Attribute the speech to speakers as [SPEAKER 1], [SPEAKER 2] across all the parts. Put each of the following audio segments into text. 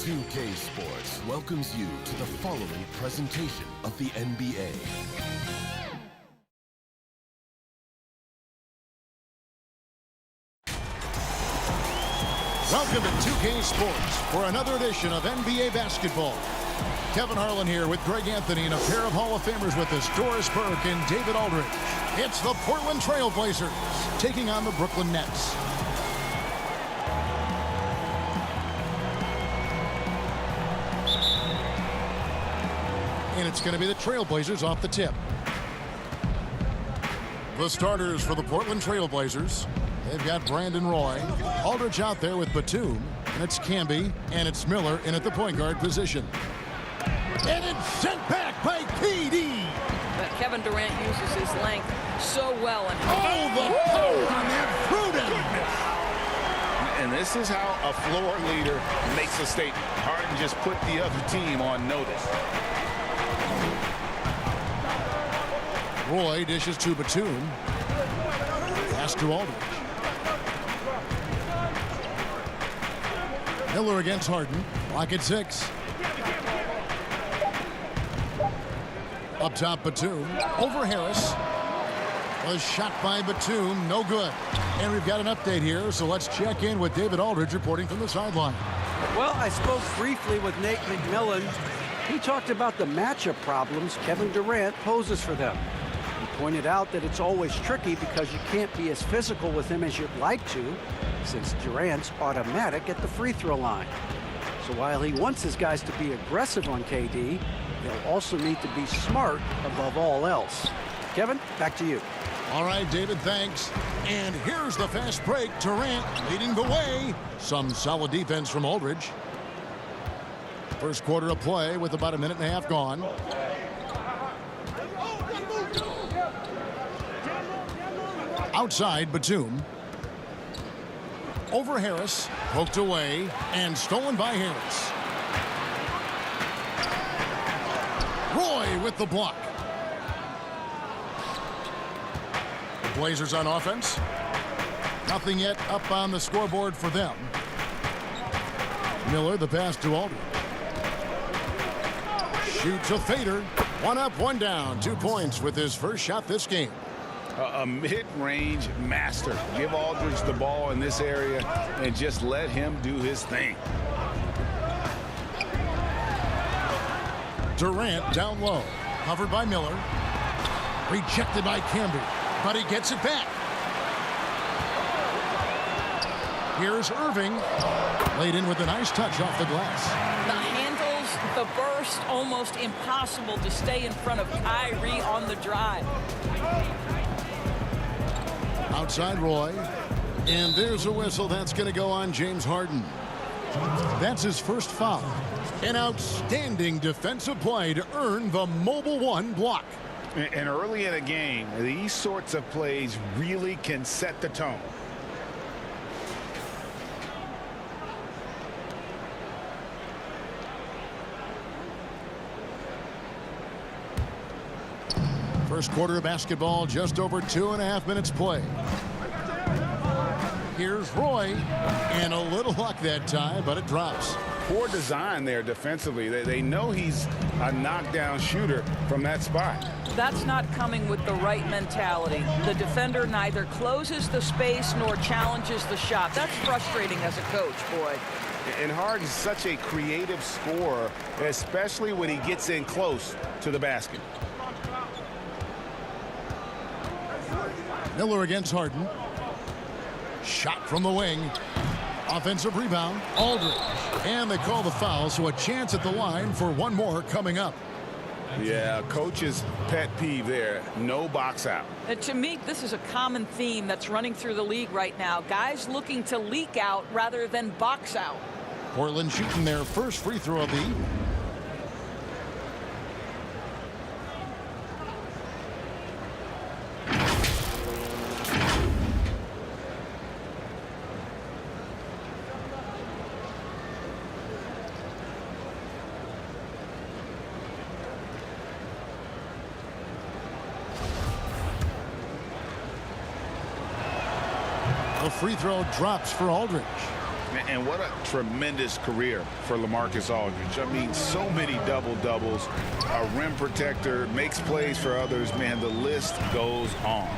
[SPEAKER 1] 2K Sports welcomes you to the following presentation of the NBA.
[SPEAKER 2] Welcome to 2K Sports for another edition of NBA basketball. Kevin Harlan here with Greg Anthony and a pair of Hall of Famers with us, Doris Burke and David Aldridge. It's the Portland Trail Blazers taking on the Brooklyn Nets. And it's going to be the Trail Blazers off the tip. The starters for the Portland Trail Blazers. They've got Brandon Roy, Aldridge out there with Batum, and it's Camby, and it's Miller in at the point guard position. And it's sent back by KD.
[SPEAKER 3] But Kevin Durant uses his length so well. And
[SPEAKER 2] oh, the power on that Pruden.
[SPEAKER 4] And this is how a floor leader makes a statement. Harden just put the other team on notice.
[SPEAKER 2] Roy dishes to Batum. Pass to Aldridge. Miller against Harden. Lock at 6. Up top, Batum. Over Harris. Was shot by Batum. No good. And we've got an update here, so let's check in with David Aldridge reporting from the sideline.
[SPEAKER 5] Well, I spoke briefly with Nate McMillan. He talked about the matchup problems Kevin Durant poses for them. He pointed out that it's always tricky because you can't be as physical with him as you'd like to, since Durant's automatic at the free throw line. So while he wants his guys to be aggressive on KD, they'll also need to be smart above all else. Kevin, back to you.
[SPEAKER 2] All right, David, thanks. And here's the fast break. Durant leading the way. Some solid defense from Aldridge. First quarter of play with about a minute and a half gone. Outside, Batum. Over Harris. Poked away and stolen by Harris. Roy with the block. The Blazers on offense. Nothing yet up on the scoreboard for them. Miller, the pass to Aldridge. Shoots a fader. One up, one down. 2 points with his first shot this game.
[SPEAKER 4] A mid-range master. Give Aldridge the ball in this area and just let him do his thing.
[SPEAKER 2] Durant down low. Covered by Miller. Rejected by Camby. But he gets it back. Here's Irving. Laid in with a nice touch off the glass.
[SPEAKER 3] the handles, the burst, almost impossible to stay in front of Kyrie on the drive.
[SPEAKER 2] Outside Roy. And there's a whistle that's going to go on James Harden. That's his first foul. An outstanding defensive play to earn the Mobile One block.
[SPEAKER 4] And early in a game, these sorts of plays really can set the tone.
[SPEAKER 2] First quarter of basketball, just over 2.5 minutes play. Here's Roy, and a little luck that time, but it drops.
[SPEAKER 4] Poor design there defensively. They know he's a knockdown shooter from that spot.
[SPEAKER 3] That's not coming with the right mentality. The defender neither closes the space nor challenges the shot. That's frustrating as a coach, boy.
[SPEAKER 4] And Harden's such a creative scorer, especially when he gets in close to the basket.
[SPEAKER 2] Miller against Harden. Shot from the wing. Offensive rebound. Aldridge. And they call the foul, so a chance at the line for one more coming up.
[SPEAKER 4] Yeah, coach's pet peeve there. No box out.
[SPEAKER 3] To me, this is a common theme that's running through the league right now. Guys looking to leak out rather than box out.
[SPEAKER 2] Portland shooting their first free throw of the evening. The free throw drops for Aldridge.
[SPEAKER 4] And what a tremendous career for LaMarcus Aldridge. I mean, so many double-doubles, a rim protector, makes plays for others. Man, the list goes on.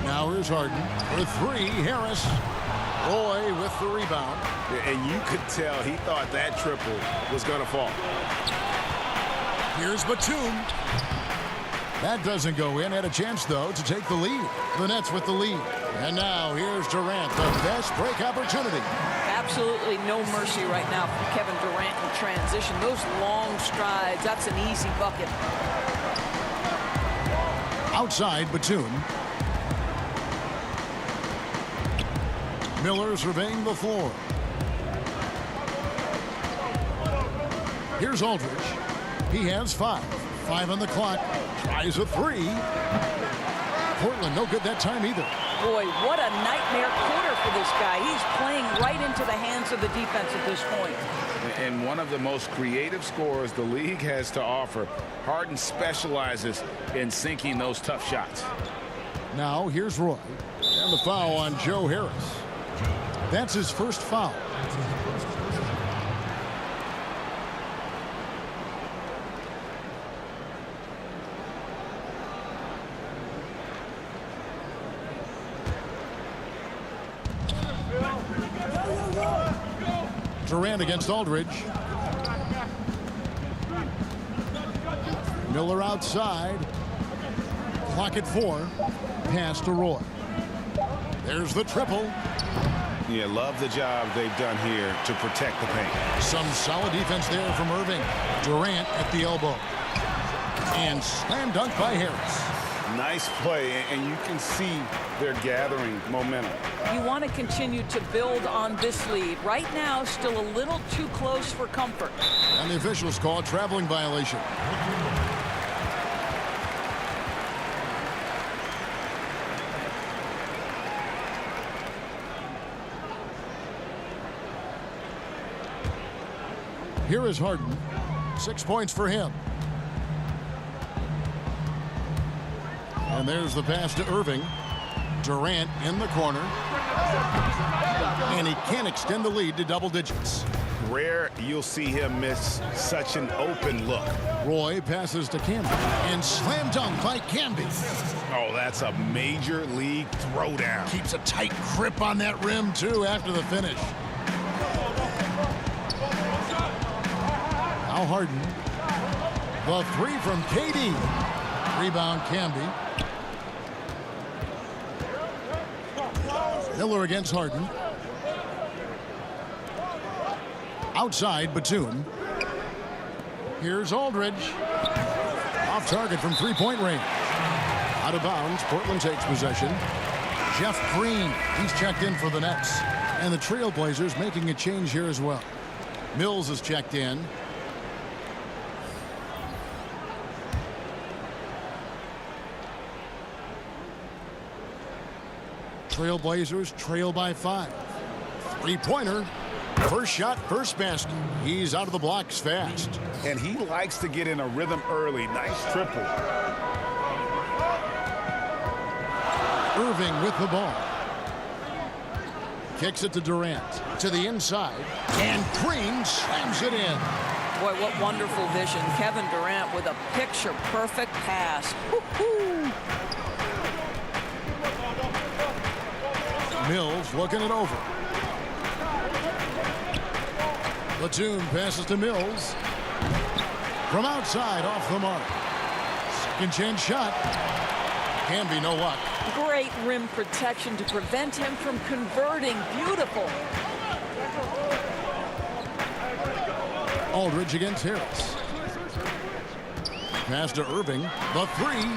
[SPEAKER 2] Now here's Harden for three. Harris. Roy with the rebound.
[SPEAKER 4] And you could tell he thought that triple was going to fall.
[SPEAKER 2] Here's Batum. That doesn't go in. Had a chance, though, to take the lead. The Nets with the lead. And now here's Durant, the best break opportunity.
[SPEAKER 3] Absolutely no mercy right now from Kevin Durant in transition. Those long strides, that's an easy bucket.
[SPEAKER 2] Outside, Batum. Miller surveying the floor. Here's Aldridge. He has 5. 5 on the clock. Tries a 3. Portland no good that time either.
[SPEAKER 3] Boy, what a nightmare quarter for this guy. He's playing right into the hands of the defense at this point.
[SPEAKER 4] And one of the most creative scorers the league has to offer. Harden specializes in sinking those tough shots.
[SPEAKER 2] Now here's Roy. And the foul on Joe Harris. That's his first foul. Durant against Aldridge. Miller outside. Clock at 4. Pass to Roy. There's the triple.
[SPEAKER 4] Yeah, love the job they've done here to protect the paint.
[SPEAKER 2] Some solid defense there from Irving. Durant at the elbow. And slam dunk by Harris.
[SPEAKER 4] Nice play, and you can see they're gathering momentum.
[SPEAKER 3] You want to continue to build on this lead. Right now, still a little too close for comfort.
[SPEAKER 2] And the officials call a traveling violation. Here is Harden. 6 points for him. And there's the pass to Irving. Durant in the corner. And he can't extend the lead to double digits.
[SPEAKER 4] Rare you'll see him miss such an open look.
[SPEAKER 2] Roy passes to Camby. And slam dunk by Camby.
[SPEAKER 4] Oh, that's a major league throwdown.
[SPEAKER 2] Keeps a tight grip on that rim, too, after the finish. Now Harden. The 3 from KD. Rebound Camby. Miller against Harden. Outside, Batum. Here's Aldridge. Off target from three-point range. Out of bounds, Portland takes possession. Jeff Green, he's checked in for the Nets. And the Trailblazers making a change here as well. Mills is checked in. Trailblazers trail by 5. Three-pointer. First shot, first basket. He's out of the blocks fast.
[SPEAKER 4] And he likes to get in a rhythm early. Nice triple.
[SPEAKER 2] Irving with the ball. Kicks it to Durant. To the inside. And Green slams it in.
[SPEAKER 3] Boy, what wonderful vision. Kevin Durant with a picture-perfect pass. Woo-hoo.
[SPEAKER 2] Mills looking it over. Batum passes to Mills. From outside, off the mark. Second chance shot. Camby, no luck.
[SPEAKER 3] Great rim protection to prevent him from converting. Beautiful.
[SPEAKER 2] Aldridge against Harris. Pass to Irving. The 3.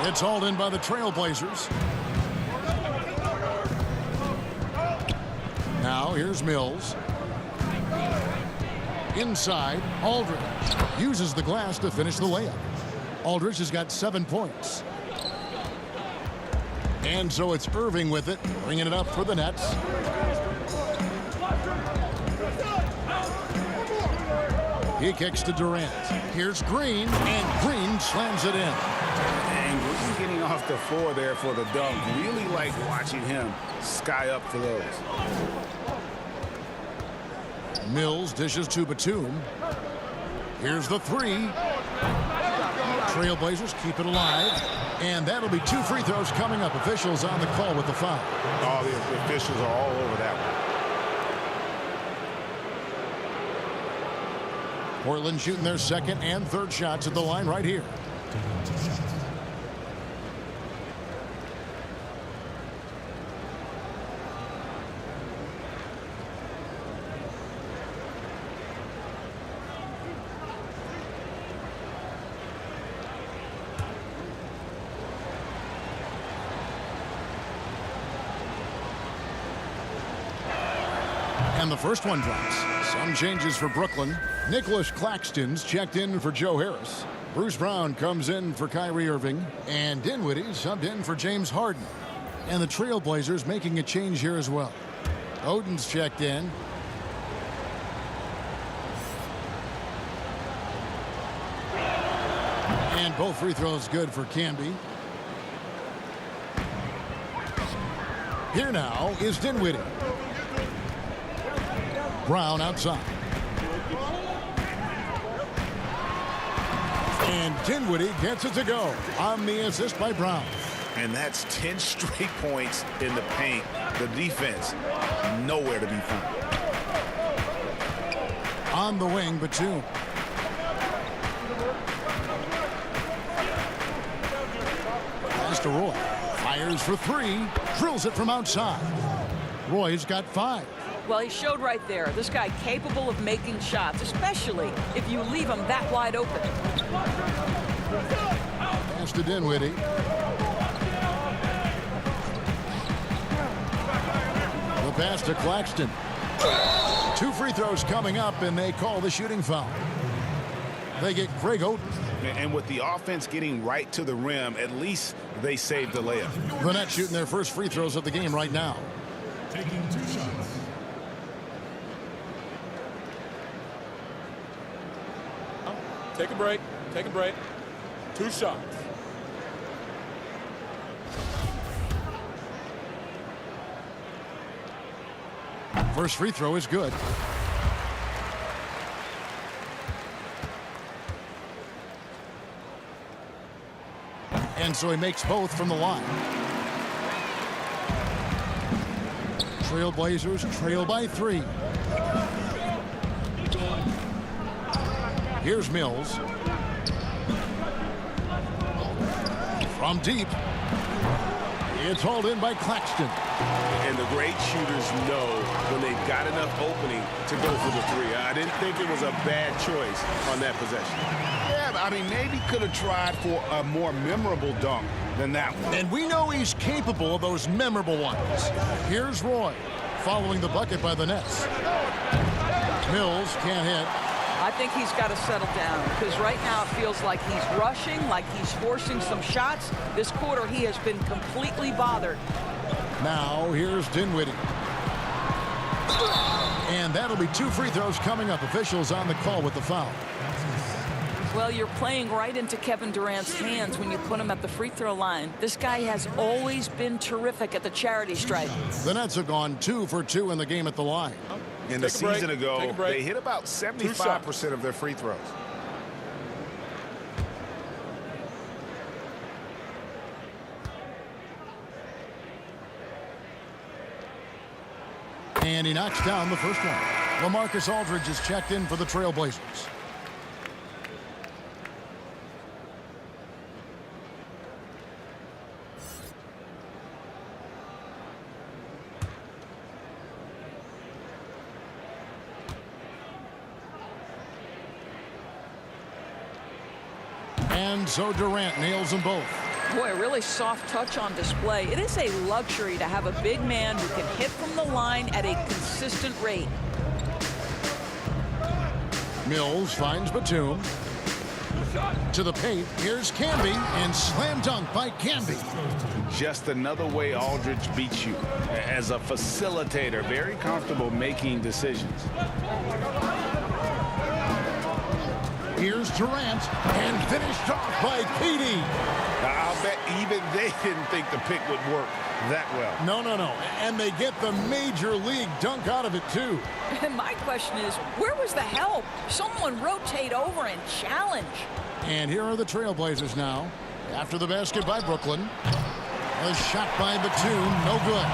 [SPEAKER 2] It's hauled in by the Trailblazers. Now here's Mills. Inside, Aldridge uses the glass to finish the layup. Aldridge has got 7 points. And so it's Irving with it, bringing it up for the Nets. He kicks to Durant. Here's Green, and Green slams it in.
[SPEAKER 4] And Green getting a off the floor there for the dunk. Really like watching him sky up for those.
[SPEAKER 2] Mills dishes to Batum. Here's the three. Trailblazers keep it alive. And that'll be 2 free throws coming up. Officials on the call with the foul.
[SPEAKER 4] Oh, the officials are all over that one.
[SPEAKER 2] Portland shooting their second and third shots at the line right here. And the first one drops. Some changes for Brooklyn. Nicholas Claxton's checked in for Joe Harris. Bruce Brown comes in for Kyrie Irving. And Dinwiddie subbed in for James Harden. And the Trailblazers making a change here as well. Oden's checked in. And both free throws good for Camby. Here now is Dinwiddie. Brown outside. And Dinwiddie gets it to go on the assist by Brown.
[SPEAKER 4] And that's 10 straight points in the paint. The defense, nowhere to be found.
[SPEAKER 2] On the wing, Batum. Pass to Roy. Fires for three. Drills it from outside. Roy's got 5.
[SPEAKER 3] Well, he showed right there. This guy capable of making shots, especially if you leave him that wide open.
[SPEAKER 2] Pass to Dinwiddie. The pass to Claxton. 2 free throws coming up, and they call the shooting foul. They get Greg Oden.
[SPEAKER 4] And with the offense getting right to the rim, at least they saved the layup.
[SPEAKER 2] The Nets shooting their first free throws of the game right now.
[SPEAKER 1] Taking 2 shots.
[SPEAKER 6] Take a break. Take a break. 2 shots.
[SPEAKER 2] First free throw is good. And so he makes both from the line. Trailblazers trail by 3. Here's Mills. From deep. It's hauled in by Claxton.
[SPEAKER 6] And the great shooters know when they've got enough opening to go for the 3. I didn't think it was a bad choice on that possession.
[SPEAKER 4] Yeah, I mean, maybe could have tried for a more memorable dunk than that one.
[SPEAKER 2] And we know he's capable of those memorable ones. Here's Roy, following the bucket by the Nets. Mills can't hit.
[SPEAKER 3] I think he's got to settle down because right now it feels like he's rushing, like he's forcing some shots. This quarter, he has been completely bothered.
[SPEAKER 2] Now, here's Dinwiddie. And that'll be 2 free throws coming up. Officials on the call with the foul.
[SPEAKER 3] Well, you're playing right into Kevin Durant's hands when you put him at the free throw line. This guy has always been terrific at the charity stripe.
[SPEAKER 2] The Nets have gone 2 for 2 in the game at the line.
[SPEAKER 4] In the season ago, they hit about 75% of their free throws.
[SPEAKER 2] And he knocks down the first one. LaMarcus Aldridge is checked in for the Trailblazers. And so Durant nails them both.
[SPEAKER 3] Boy, a really soft touch on display. It is a luxury to have a big man who can hit from the line at a consistent rate.
[SPEAKER 2] Mills finds Batum. To the paint, here's Camby, and slam dunk by Camby.
[SPEAKER 4] Just another way Aldridge beats you. As a facilitator, very comfortable making decisions.
[SPEAKER 2] Here's Durant, and finished off by KD.
[SPEAKER 4] Now, I'll bet even they didn't think the pick would work that well.
[SPEAKER 2] No. And they get the major league dunk out of it, too.
[SPEAKER 3] My question is, where was the help? Someone rotate over and challenge.
[SPEAKER 2] And here are the Trailblazers now. After the basket by Brooklyn. A shot by Batum, no good.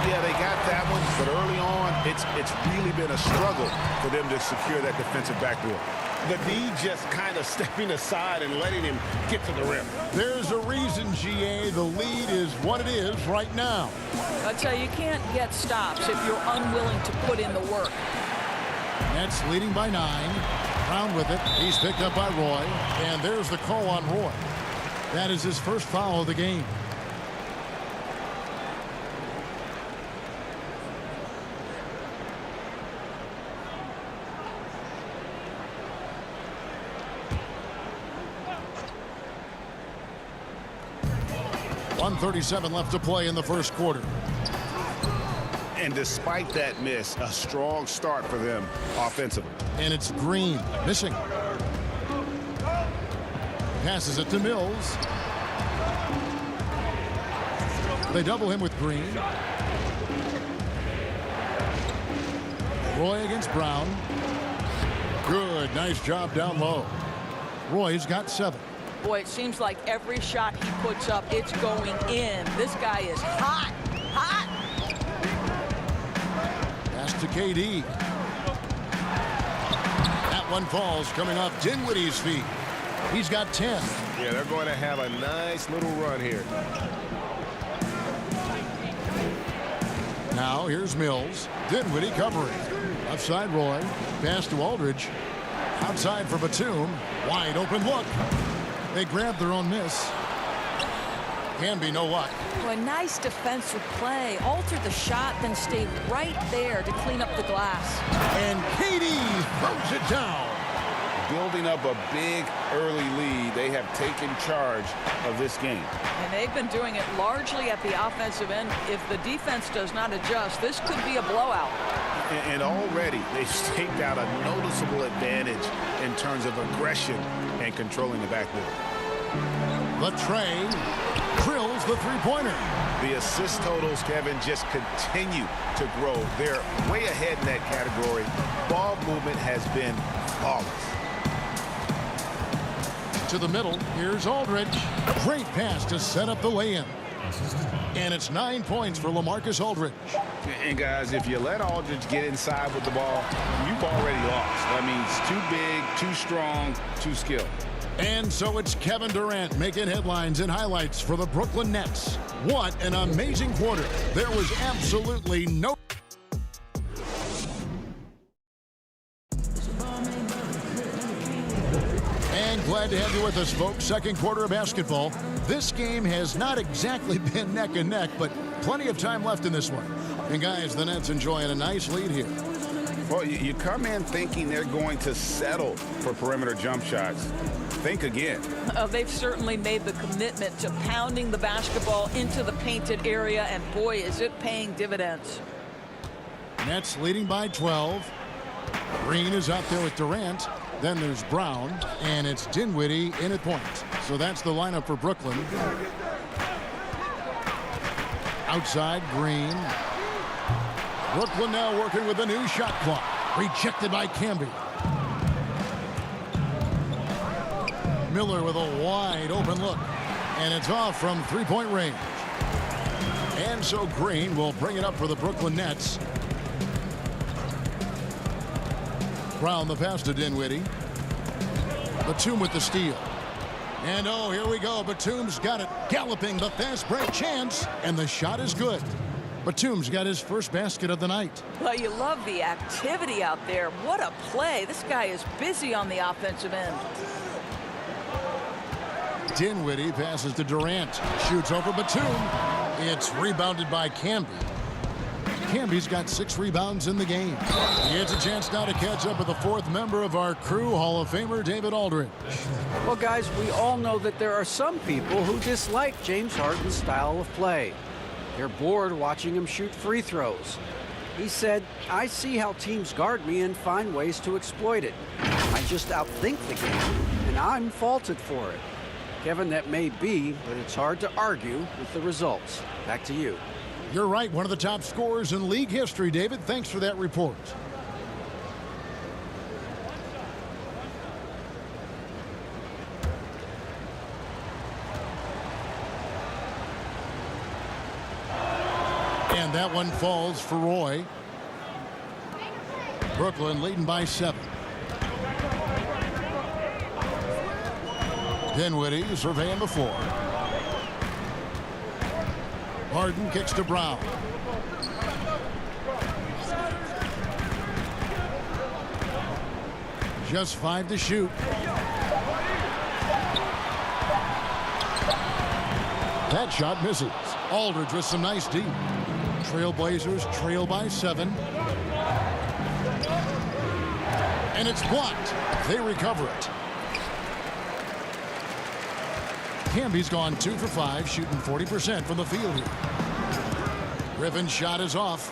[SPEAKER 4] Yeah, they got that one, but early on, it's really been a struggle for them to secure that defensive backboard.
[SPEAKER 6] The D just kind of stepping aside and letting him get to the rim.
[SPEAKER 2] There's a reason, GA, the lead is what it is right now.
[SPEAKER 3] I tell you can't get stops if you're unwilling to put in the work.
[SPEAKER 2] Nets leading by 9. Brown with it. He's picked up by Roy. And there's the call on Roy. That is his first foul of the game. .137 left to play in the first quarter.
[SPEAKER 4] And despite that miss, a strong start for them offensively.
[SPEAKER 2] And it's Green missing. Passes it to Mills. They double him with Green. Roy against Brown. Good, nice job down low. Roy's got 7.
[SPEAKER 3] Boy, it seems like every shot he puts up, it's going in. This guy is hot.
[SPEAKER 2] Pass to KD. That one falls coming off Dinwiddie's feet. He's got 10.
[SPEAKER 6] Yeah, they're going to have a nice little run here.
[SPEAKER 2] Now here's Mills. Dinwiddie covering. Left side Roy. Pass to Aldridge. Outside for Batum. Wide open look. They grab their own miss. Can be no luck.
[SPEAKER 3] Well, a nice defensive play. Altered the shot, then stayed right there to clean up the glass.
[SPEAKER 2] And KD throws it down.
[SPEAKER 4] Building up a big early lead, they have taken charge of this game.
[SPEAKER 3] And they've been doing it largely at the offensive end. If the defense does not adjust, this could be a blowout.
[SPEAKER 4] And already they've staked out a noticeable advantage in terms of aggression and controlling the backboard.
[SPEAKER 2] Latrey drills the three-pointer.
[SPEAKER 4] The assist totals, Kevin, just continue to grow. They're way ahead in that category. Ball movement has been flawless.
[SPEAKER 2] To the middle, here's Aldridge. Great pass to set up the lay-in. And it's 9 points for LaMarcus Aldridge.
[SPEAKER 4] And guys, if you let Aldridge get inside with the ball, you've already lost. I mean, it's too big, too strong, too skilled.
[SPEAKER 2] And so it's Kevin Durant making headlines and highlights for the Brooklyn Nets. What an amazing quarter. There was absolutely no... And glad to have you with us, folks. Second quarter of basketball. This game has not exactly been neck and neck, but plenty of time left in this one. And guys, the Nets enjoying a nice lead here.
[SPEAKER 4] Well, you come in thinking they're going to settle for perimeter jump shots. Think again.
[SPEAKER 3] They've certainly made the commitment to pounding the basketball into the painted area, and boy, is it paying dividends.
[SPEAKER 2] Nets leading by 12. Green is out there with Durant. Then there's Brown, and it's Dinwiddie in at point. So that's the lineup for Brooklyn. Outside, Green. Brooklyn now working with a new shot clock. Rejected by Camby. Miller with a wide open look. And it's off from three-point range. And so Green will bring it up for the Brooklyn Nets. Brown the pass to Dinwiddie. Batum with the steal. And oh, here we go. Batum's got it. Galloping the fast break chance. And the shot is good. Batum's got his first basket of the night.
[SPEAKER 3] Well, you love the activity out there. What a play. This guy is busy on the offensive end.
[SPEAKER 2] Dinwiddie passes to Durant. Shoots over Batum. It's rebounded by Camby. Camby's got 6 rebounds in the game. He gets a chance now to catch up with the 4th member of our crew, Hall of Famer David Aldridge.
[SPEAKER 5] Well, guys, we all know that there are some people who dislike James Harden's style of play. They're bored watching him shoot free throws. He said, "I see how teams guard me and find ways to exploit it. I just outthink the game, and I'm faulted for it. Kevin, that may be, but it's hard to argue with the results. Back to you.
[SPEAKER 2] You're right, one of the top scorers in league history, David. Thanks for that report. And that one falls for Roy. Brooklyn leading by 7. Dinwiddie surveying the floor. Harden kicks to Brown. Just 5 to shoot. That shot misses. Aldridge with some nice D. Trailblazers trail by 7. And it's blocked. They recover it. Camby's gone 2 for 5, shooting 40% from the field here. Griffin's shot is off.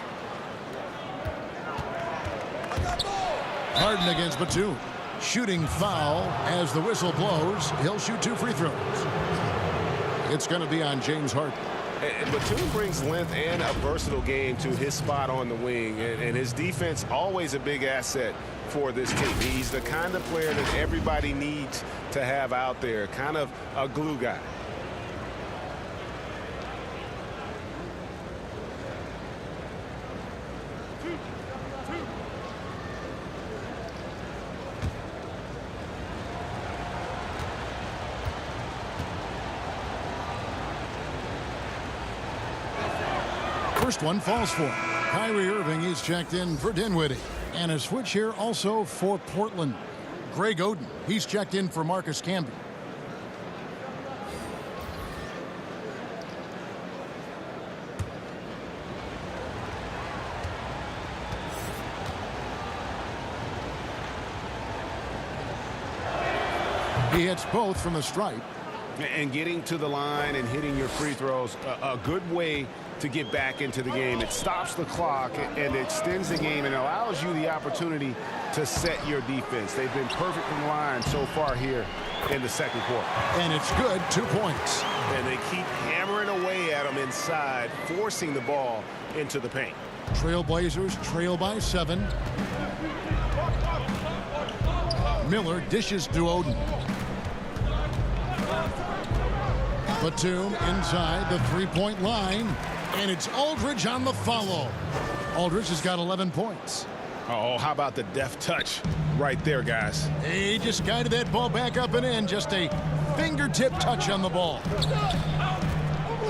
[SPEAKER 2] Harden against Batum. Shooting foul as the whistle blows. He'll shoot 2 free throws. It's going to be on James Harden.
[SPEAKER 6] Batum brings length and a versatile game to his spot on the wing, and his defense always a big asset for this team. He's the kind of player that everybody needs to have out there, kind of a glue guy.
[SPEAKER 2] First one falls for him. Kyrie Irving is checked in for Dinwiddie. And a switch here also for Portland. Greg Oden, he's checked in for Marcus Camby. He hits both from the stripe.
[SPEAKER 6] And getting to the line and hitting your free throws, a good way to get back into the game. It stops the clock and extends the game and allows you the opportunity to set your defense. They've been perfect from the line so far here in the second quarter.
[SPEAKER 2] And it's good, 2 points.
[SPEAKER 6] And they keep hammering away at them inside, forcing the ball into the paint.
[SPEAKER 2] Trailblazers trail by 7. Miller dishes to Oden. Batum inside the three-point line, and it's Aldridge on the follow. Aldridge has got 11 points.
[SPEAKER 6] Oh, how about the deft touch right there, guys?
[SPEAKER 2] He just guided that ball back up and in. Just a fingertip touch on the ball.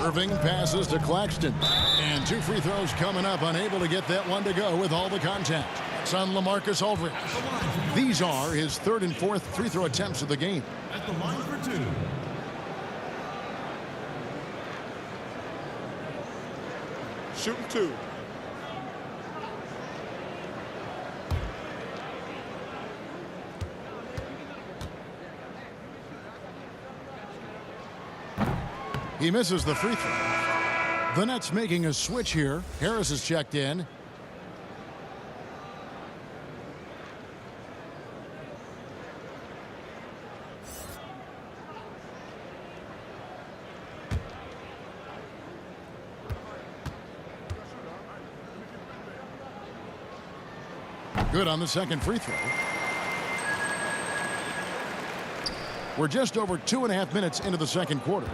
[SPEAKER 2] Irving passes to Claxton. And 2 free throws coming up. Unable to get that one to go with all the contact. It's on LaMarcus Aldridge. These are his 3rd and 4th free throw attempts of the game.
[SPEAKER 1] At the line for 2.
[SPEAKER 6] Shooting 2.
[SPEAKER 2] He misses the free throw. The Nets making a switch here. Harris is checked in. Good on the second free throw. We're just over 2.5 minutes into the second quarter.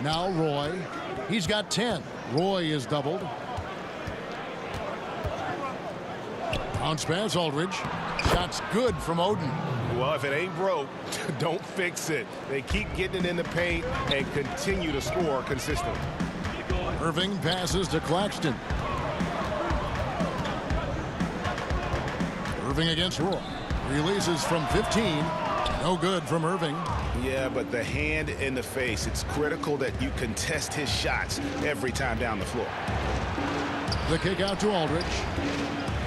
[SPEAKER 2] Now Roy. He's got 10. Roy is doubled. Bounce pass, Aldridge. Shot's good from Oden.
[SPEAKER 6] Well, if it ain't broke, don't fix it. They keep getting it in the paint and continue to score consistently.
[SPEAKER 2] Irving passes to Claxton. Irving against Roy. Releases from 15. No good from Irving.
[SPEAKER 6] Yeah, but the hand in the face, it's critical that you contest his shots every time down the floor.
[SPEAKER 2] The kick out to Aldridge.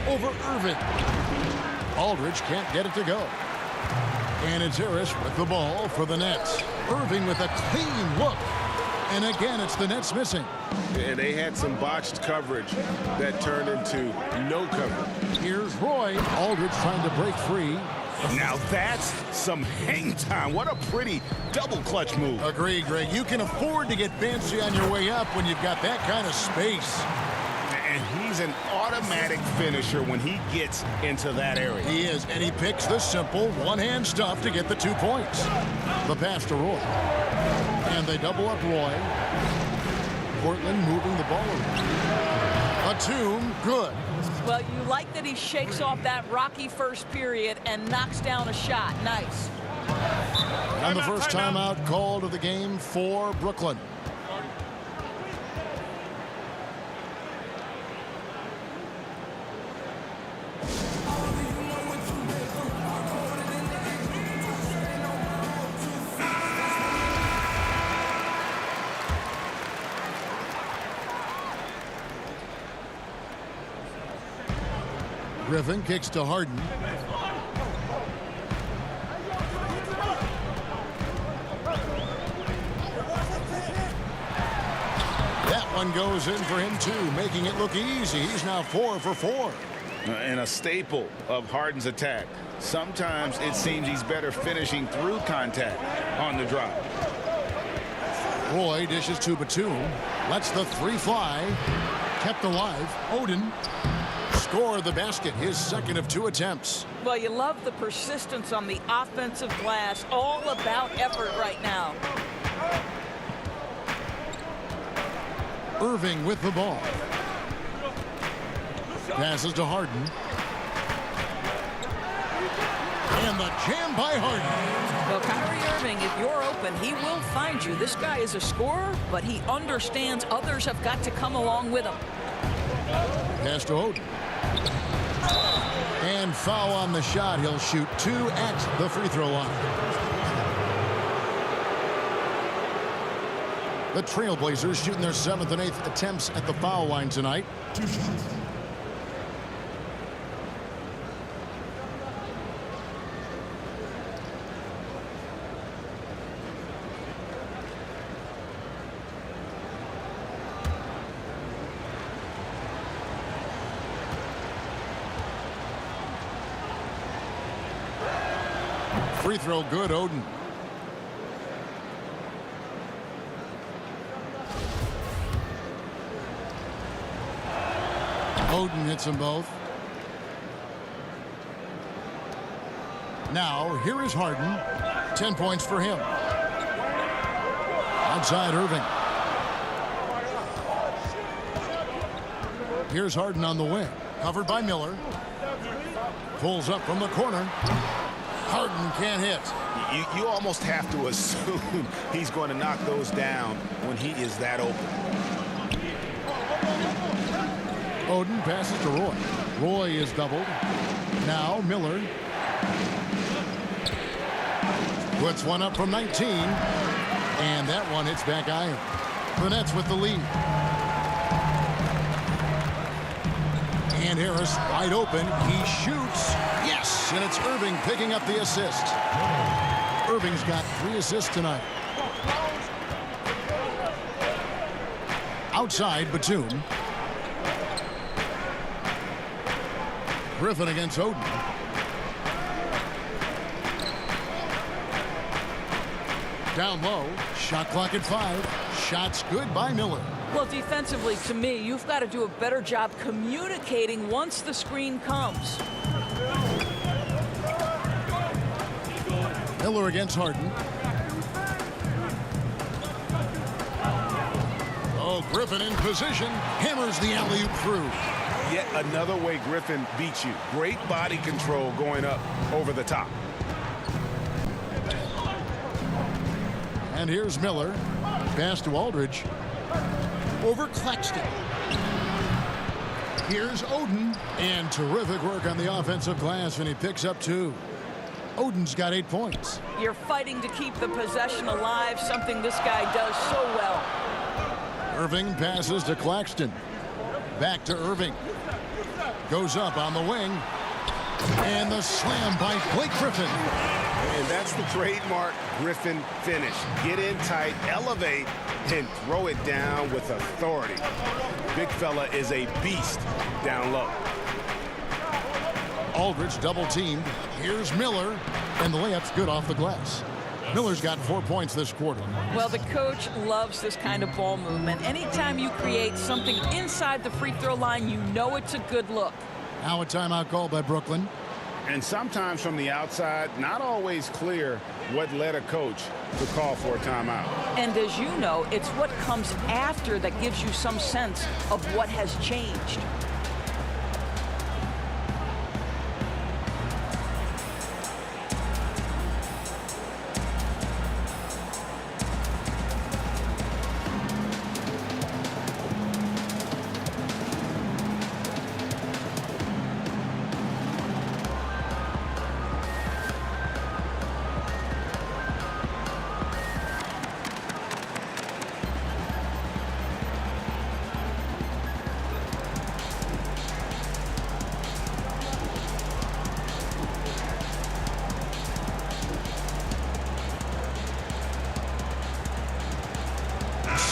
[SPEAKER 2] Over Irving. Aldridge can't get it to go. And it's Harris with the ball for the Nets. Irving with a clean look. And again, it's the Nets missing.
[SPEAKER 6] And they had some botched coverage that turned into no coverage.
[SPEAKER 2] Here's Roy. Aldridge trying to break free.
[SPEAKER 4] Now that's some hang time. What a pretty double clutch move.
[SPEAKER 2] Agreed, Greg. You can afford to get fancy on your way up when you've got that kind of space.
[SPEAKER 4] And he's an automatic finisher when he gets into that area.
[SPEAKER 2] He is, and he picks the simple one-hand stuff to get the 2 points. The pass to Roy. And they double up Roy. Portland moving the ball around. Batum, good.
[SPEAKER 3] Well, you like that he shakes off that rocky first period and knocks down a shot. Nice.
[SPEAKER 2] And the first timeout called of the game for Brooklyn. Griffin kicks to Harden. That one goes in for him too, making it look easy. He's now 4 for 4.
[SPEAKER 4] And a staple of Harden's attack. Sometimes it seems he's better finishing through contact on the drive.
[SPEAKER 2] Roy dishes to Batum. Lets the 3 fly. Kept alive. Oden scored the basket, his second of 2 attempts.
[SPEAKER 3] Well, you love the persistence on the offensive glass. All about effort right now.
[SPEAKER 2] Irving with the ball. Passes to Harden. And the jam by Harden.
[SPEAKER 3] Well, Kyrie Irving, if you're open, he will find you. This guy is a scorer, but he understands others have got to come along with him.
[SPEAKER 2] Pass to Oden. And foul on the shot. He'll shoot 2 at the free throw line. The Trailblazers shooting their 7th and 8th attempts at the foul line tonight. Free throw good, Oden. Oden hits them both. Now, here is Harden. 10 points for him. Outside Irving. Here's Harden on the wing. Covered by Miller. Pulls up from the corner. Harden can't hit.
[SPEAKER 6] You almost have to assume he's going to knock those down when he is that open.
[SPEAKER 2] Oden passes to Roy. Roy is doubled. Now Miller puts one up from 19. And that one hits back iron. The Nets with the lead. And Harris wide open. He shoots. Yes, and it's Irving picking up the assist. Irving's got 3 assists tonight. Outside Batum. Griffin against Oden. Down low. Shot clock at 5. Shots good by Miller.
[SPEAKER 3] Well, defensively, to me, you've got to do a better job communicating once the screen comes.
[SPEAKER 2] Miller against Harden. Oh, Griffin in position. Hammers the alley-oop through.
[SPEAKER 6] Yet another way Griffin beats you. Great body control going up over the top.
[SPEAKER 2] And here's Miller. Pass to Aldridge. Over Claxton. Here's Oden. And terrific work on the offensive glass, and he picks up 2. Oden's got 8 points.
[SPEAKER 3] You're fighting to keep the possession alive, something this guy does so well.
[SPEAKER 2] Irving passes to Claxton. Back to Irving. Goes up on the wing. And the slam by Blake Griffin.
[SPEAKER 6] And that's the trademark Griffin finish. Get in tight, elevate, and throw it down with authority. Big fella is a beast down low.
[SPEAKER 2] Aldridge double teamed. Here's Miller, and the layup's good off the glass. Miller's got 4 points this quarter.
[SPEAKER 3] Well, the coach loves this kind of ball movement. Anytime you create something inside the free throw line, you know it's a good look.
[SPEAKER 2] Now a timeout called by Brooklyn.
[SPEAKER 4] And sometimes from the outside, not always clear what led a coach to call for a timeout.
[SPEAKER 3] And as you know, it's what comes after that gives you some sense of what has changed.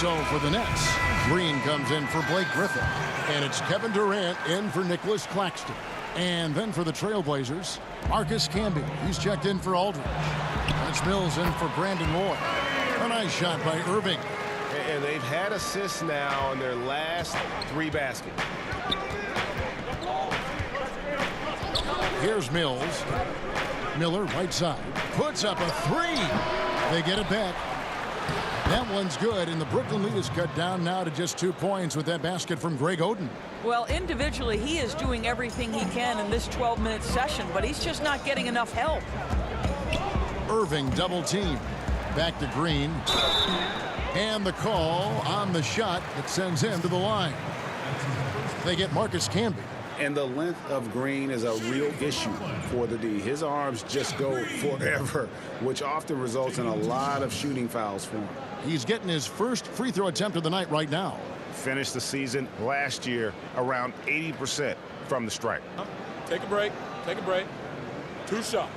[SPEAKER 2] So for the Nets, Green comes in for Blake Griffin. And it's Kevin Durant in for Nicholas Claxton. And then for the Trailblazers, Marcus Camby. He's checked in for Aldridge. Patch Mills in for Brandon Roy. A nice shot by Irving.
[SPEAKER 6] And they've had assists now in their last 3 baskets.
[SPEAKER 2] Here's Mills. Miller, right side. Puts up a 3. They get it back. That one's good, and the Brooklyn lead is cut down now to just 2 points with that basket from Greg Oden.
[SPEAKER 3] Well, individually, he is doing everything he can in this 12-minute session, but he's just not getting enough help.
[SPEAKER 2] Irving double team. Back to Green. And the call on the shot that sends him to the line. They get Marcus Camby.
[SPEAKER 4] And the length of Green is a real issue for the D. His arms just go forever, which often results in a lot of shooting fouls for him.
[SPEAKER 2] He's getting his first free throw attempt of the night right now.
[SPEAKER 4] Finished the season last year around 80% from the stripe.
[SPEAKER 7] Take a break. Take a break. 2 shots.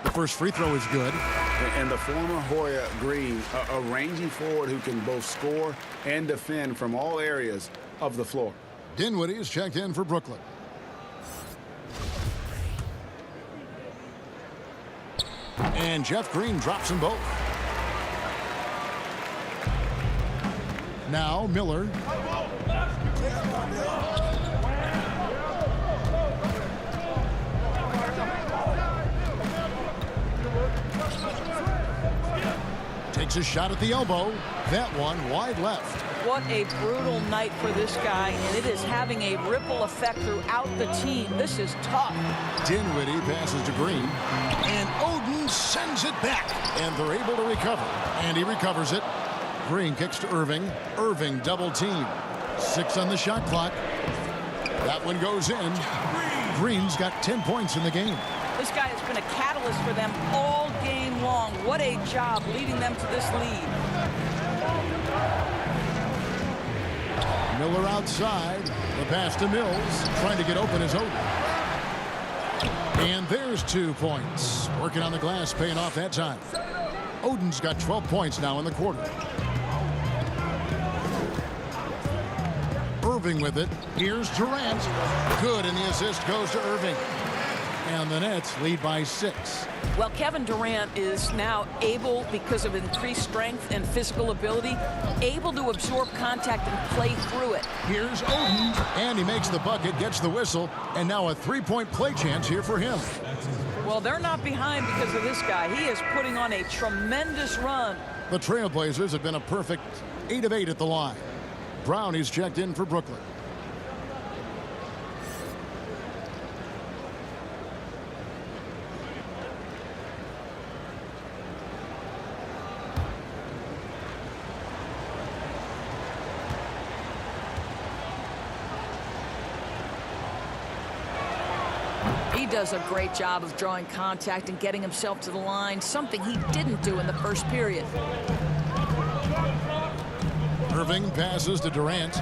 [SPEAKER 2] The first free throw is good.
[SPEAKER 4] And the former Hoya Green, a rangy forward who can both score and defend from all areas of the floor.
[SPEAKER 2] Dinwiddie is checked in for Brooklyn. And Jeff Green drops them both. Now Miller. Takes a shot at the elbow. That one wide left.
[SPEAKER 3] What a brutal night for this guy, and it is having a ripple effect throughout the team. This is tough.
[SPEAKER 2] Dinwiddie passes to Green. And Oden sends it back. And they're able to recover. And he recovers it. Green kicks to Irving. Irving double team. 6 on the shot clock. That one goes in. Green's got 10 points in the game.
[SPEAKER 3] This guy has been a catalyst for them all game long. What a job leading them to this lead.
[SPEAKER 2] Miller outside. The pass to Mills. Trying to get open is Oden. And there's 2 points. Working on the glass, paying off that time. Oden's got 12 points now in the quarter. Irving with it. Here's Durant. Good, and the assist goes to Irving. And the Nets lead by 6.
[SPEAKER 3] Well, Kevin Durant is now able, because of increased strength and physical ability, able to absorb contact and play through it.
[SPEAKER 2] Here's Oden. And he makes the bucket, gets the whistle, and now a 3-point play chance here for him.
[SPEAKER 3] Well, they're not behind because of this guy. He is putting on a tremendous run.
[SPEAKER 2] The Trailblazers have been a perfect 8 of 8 at the line. Brown is checked in for Brooklyn.
[SPEAKER 3] He does a great job of drawing contact and getting himself to the line, something he didn't do in the first period.
[SPEAKER 2] Irving passes to Durant.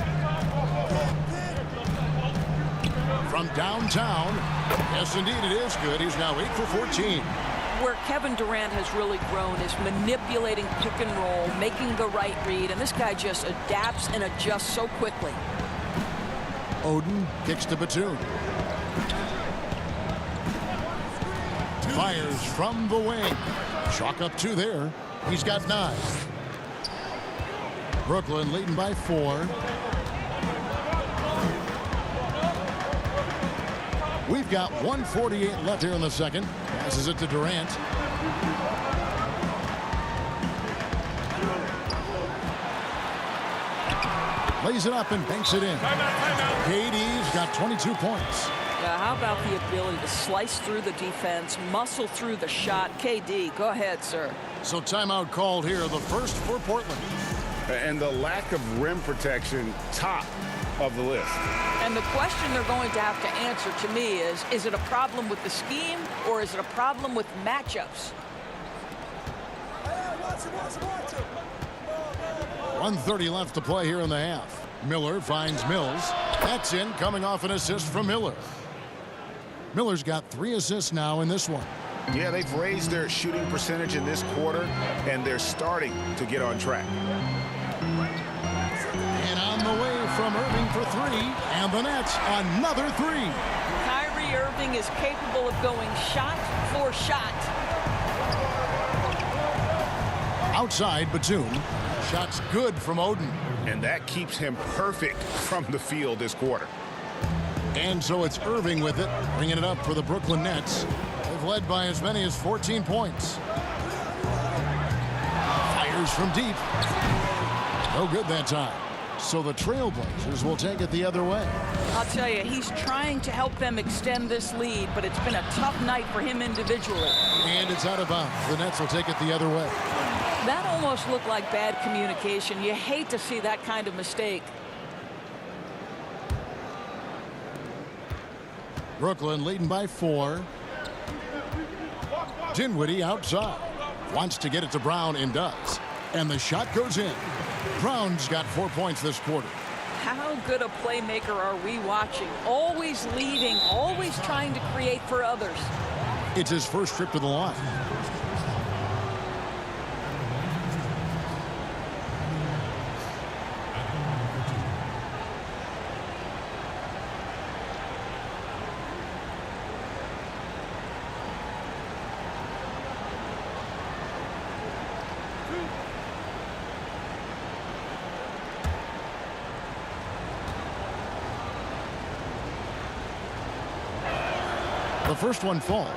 [SPEAKER 2] From from downtown. Yes, indeed, it is good. He's now 8 for 14.
[SPEAKER 3] Where Kevin Durant has really grown is manipulating pick and roll, making the right read, and this guy just adapts and adjusts so quickly.
[SPEAKER 2] Oden kicks to Batum. Fires from the wing. Chalk up 2 there. He's got 9. Brooklyn leading by 4. We've got 1:48 left here in the second. Passes it to Durant. Lays it up and banks it in. KD's got 22 points.
[SPEAKER 3] Yeah, how about the ability to slice through the defense, muscle through the shot? KD, go ahead, sir.
[SPEAKER 2] So timeout called here, the first for Portland.
[SPEAKER 4] And the lack of rim protection, top of the list.
[SPEAKER 3] And the question they're going to have to answer to me is it a problem with the scheme or is it a problem with matchups?
[SPEAKER 2] 1:30 left to play here in the half. Miller finds Mills. That's in, coming off an assist from Miller. Miller's got 3 assists now in this one.
[SPEAKER 4] Yeah, they've raised their shooting percentage in this quarter, and they're starting to get on track.
[SPEAKER 2] And on the way from Irving for 3, and the Nets another 3.
[SPEAKER 3] Kyrie Irving is capable of going shot for shot.
[SPEAKER 2] Outside, Batum. Shot's good from Oden.
[SPEAKER 4] And that keeps him perfect from the field this quarter.
[SPEAKER 2] And so it's Irving with it, bringing it up for the Brooklyn Nets. They've led by as many as 14 points. Fires from deep. No good that time. So the Trailblazers will take it the other way.
[SPEAKER 3] I'll tell you, he's trying to help them extend this lead, but it's been a tough night for him individually.
[SPEAKER 2] And it's out of bounds. The Nets will take it the other way.
[SPEAKER 3] That almost looked like bad communication. You hate to see that kind of mistake.
[SPEAKER 2] Brooklyn leading by 4. Dinwiddie outside. Wants to get it to Brown and does. And the shot goes in. Brown's got 4 points this quarter.
[SPEAKER 3] How good a playmaker are we watching? Always leading, always trying to create for others.
[SPEAKER 2] It's his first trip to the line. The first one falls.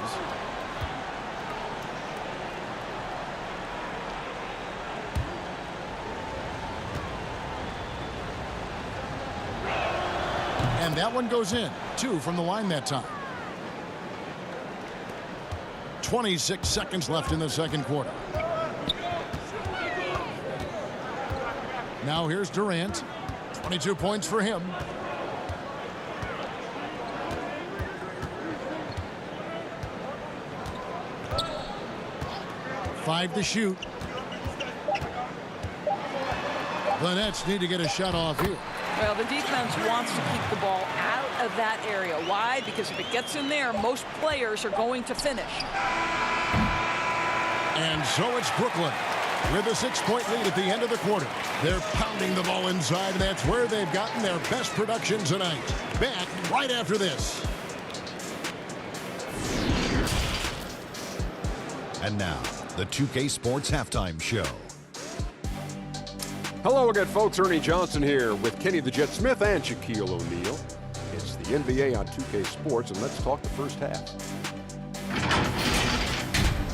[SPEAKER 2] And that one goes in. 2 from the line that time. 26 seconds left in the second quarter. Now here's Durant. 22 points for him. Five to shoot. The Nets need to get a shot off here.
[SPEAKER 3] Well, the defense wants to keep the ball out of that area. Why? Because if it gets in there, most players are going to finish.
[SPEAKER 2] And so it's Brooklyn with a 6-point lead at the end of the quarter. They're pounding the ball inside, and that's where they've gotten their best production tonight. Back right after this.
[SPEAKER 8] And now, the 2K Sports Halftime Show.
[SPEAKER 9] Hello again, folks. Ernie Johnson here with Kenny the Jet Smith and Shaquille O'Neal. It's the NBA on 2K Sports, and let's talk the first half.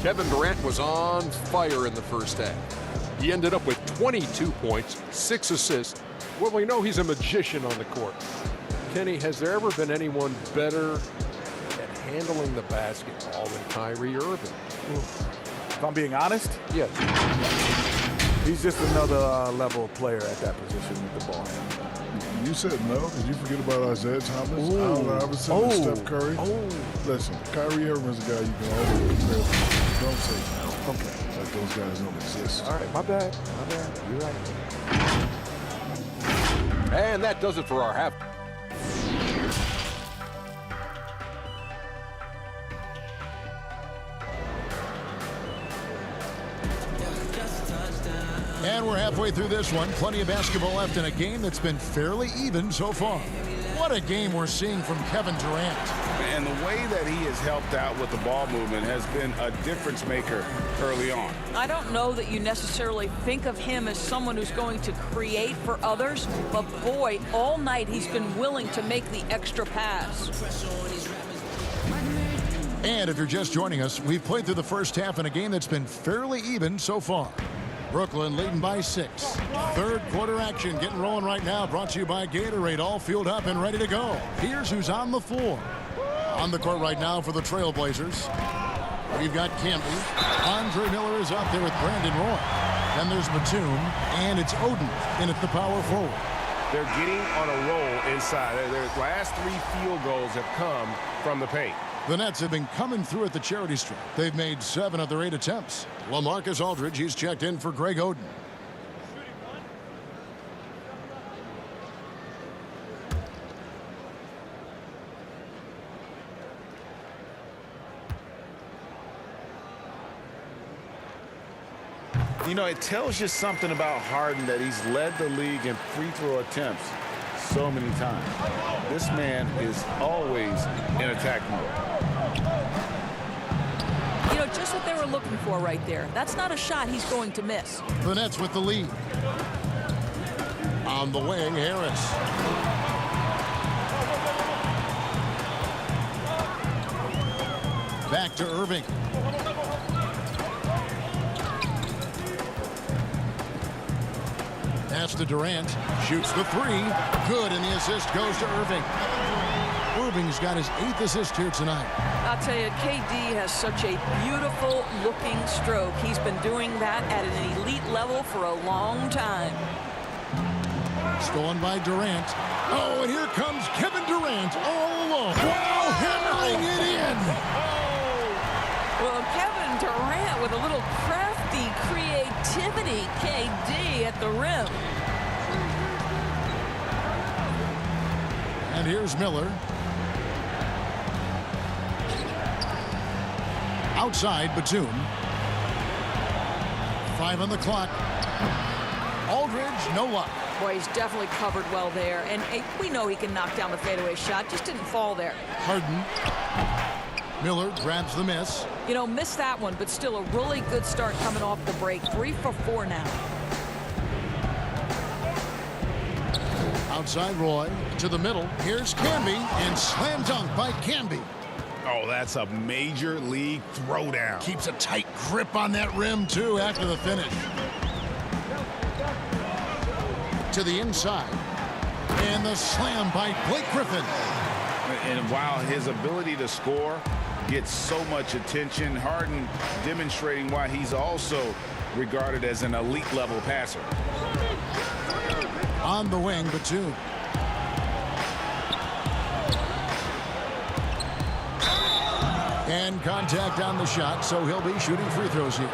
[SPEAKER 9] Kevin Durant was on fire in the first half. He ended up with 22 points, 6 assists. Well, we know he's a magician on the court. Kenny, has there ever been anyone better at handling the basketball than Kyrie Irving?
[SPEAKER 10] If I'm being honest,
[SPEAKER 9] yes.
[SPEAKER 10] He's just another level player at that position with the ball.
[SPEAKER 11] You said no. Did you forget about Isaiah Thomas, Allen Iverson, and Steph Curry? Listen, Kyrie Irving's a guy you can always compare with. Don't say no. Okay. Like those guys don't exist.
[SPEAKER 9] All right, my bad. You're right. And that does it for our half.
[SPEAKER 2] And we're halfway through this one. Plenty of basketball left in a game that's been fairly even so far. What a game we're seeing from Kevin Durant.
[SPEAKER 4] And the way that he has helped out with the ball movement has been a difference maker early on.
[SPEAKER 3] I don't know that you necessarily think of him as someone who's going to create for others, but boy, all night he's been willing to make the extra pass.
[SPEAKER 2] And if you're just joining us, we've played through the first half in a game that's been fairly even so far. Brooklyn leading by 6. Third quarter action getting rolling right now. Brought to you by Gatorade. All fueled up and ready to go. Here's who's on the floor. On the court right now for the Trailblazers. We've got Camby. Andre Miller is up there with Brandon Roy. Then there's Batum. And it's Oden in at the power forward.
[SPEAKER 6] They're getting on a roll inside. Their last 3 field goals have come from the paint.
[SPEAKER 2] The Nets have been coming through at the charity stripe. They've made 7 of their 8 attempts. LaMarcus Aldridge, he's checked in for Greg Oden.
[SPEAKER 4] You know, it tells you something about Harden that he's led the league in free throw attempts so many times. This man is always in attack mode.
[SPEAKER 3] You know, just what they were looking for right there. That's not a shot he's going to miss.
[SPEAKER 2] The Nets with the lead. On the wing, Harris. Back to Irving. Pass to Durant. Shoots the 3. Good, and the assist goes to Irving. Irving's got his 8th assist here tonight.
[SPEAKER 3] I'll tell you, KD has such a beautiful looking stroke. He's been doing that at an elite level for a long time.
[SPEAKER 2] Stolen by Durant. Oh, and here comes Kevin Durant all alone. Wow, hammering it in.
[SPEAKER 3] Well, Kevin Durant with a little crafty creativity. KD at the rim.
[SPEAKER 2] And here's Miller. Outside, Batum. 5 on the clock. Aldridge, no luck.
[SPEAKER 3] Boy, he's definitely covered well there. And we know he can knock down the fadeaway shot. Just didn't fall there.
[SPEAKER 2] Harden. Miller grabs the miss.
[SPEAKER 3] You know, missed that one, but still a really good start coming off the break. 3 for 4 now.
[SPEAKER 2] Outside Roy. To the middle. Here's Camby. And slam dunk by Camby.
[SPEAKER 6] Oh, that's a major league throwdown.
[SPEAKER 2] Keeps a tight grip on that rim, too, after the finish. To the inside. And the slam by Blake Griffin.
[SPEAKER 4] And while his ability to score gets so much attention, Harden demonstrating why he's also regarded as an elite level passer.
[SPEAKER 2] On the wing, Batum. And contact on the shot, so he'll be shooting free throws here.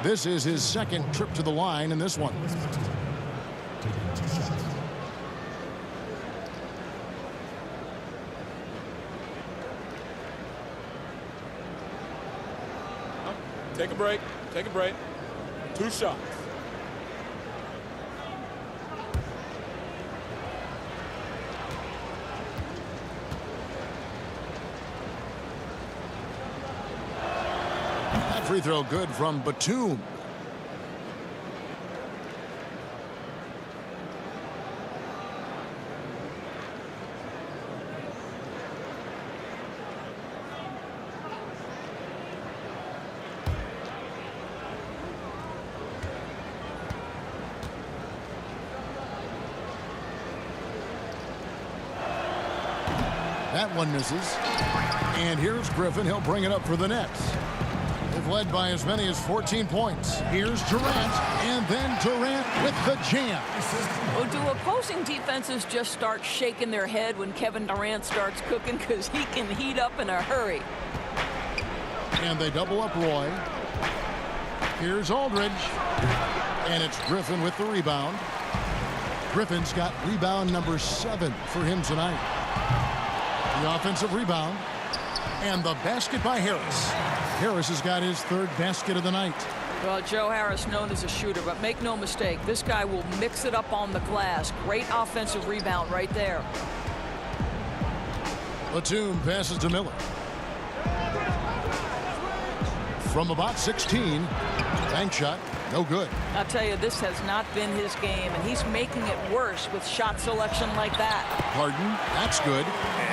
[SPEAKER 2] This is his 2nd trip to the line in this one.
[SPEAKER 7] Take a break. Take a break. 2 shots.
[SPEAKER 2] That free throw good from Batum. That one misses. And here's Griffin. He'll bring it up for the Nets. They've led by as many as 14 points. Here's Durant, and then Durant with the jam.
[SPEAKER 3] Well, do opposing defenses just start shaking their head when Kevin Durant starts cooking? Because he can heat up in a hurry.
[SPEAKER 2] And they double up Roy. Here's Aldridge. And it's Griffin with the rebound. Griffin's got rebound number 7 for him tonight. The offensive rebound. And the basket by Harris. Harris has got his third basket of the night.
[SPEAKER 3] Well, Joe Harris, known as a shooter, but make no mistake, this guy will mix it up on the glass. Great offensive rebound right there.
[SPEAKER 2] Batum passes to Miller. From about 16, bank shot, no good.
[SPEAKER 3] I'll tell you, this has not been his game, and he's making it worse with shot selection like that.
[SPEAKER 2] Harden, that's good.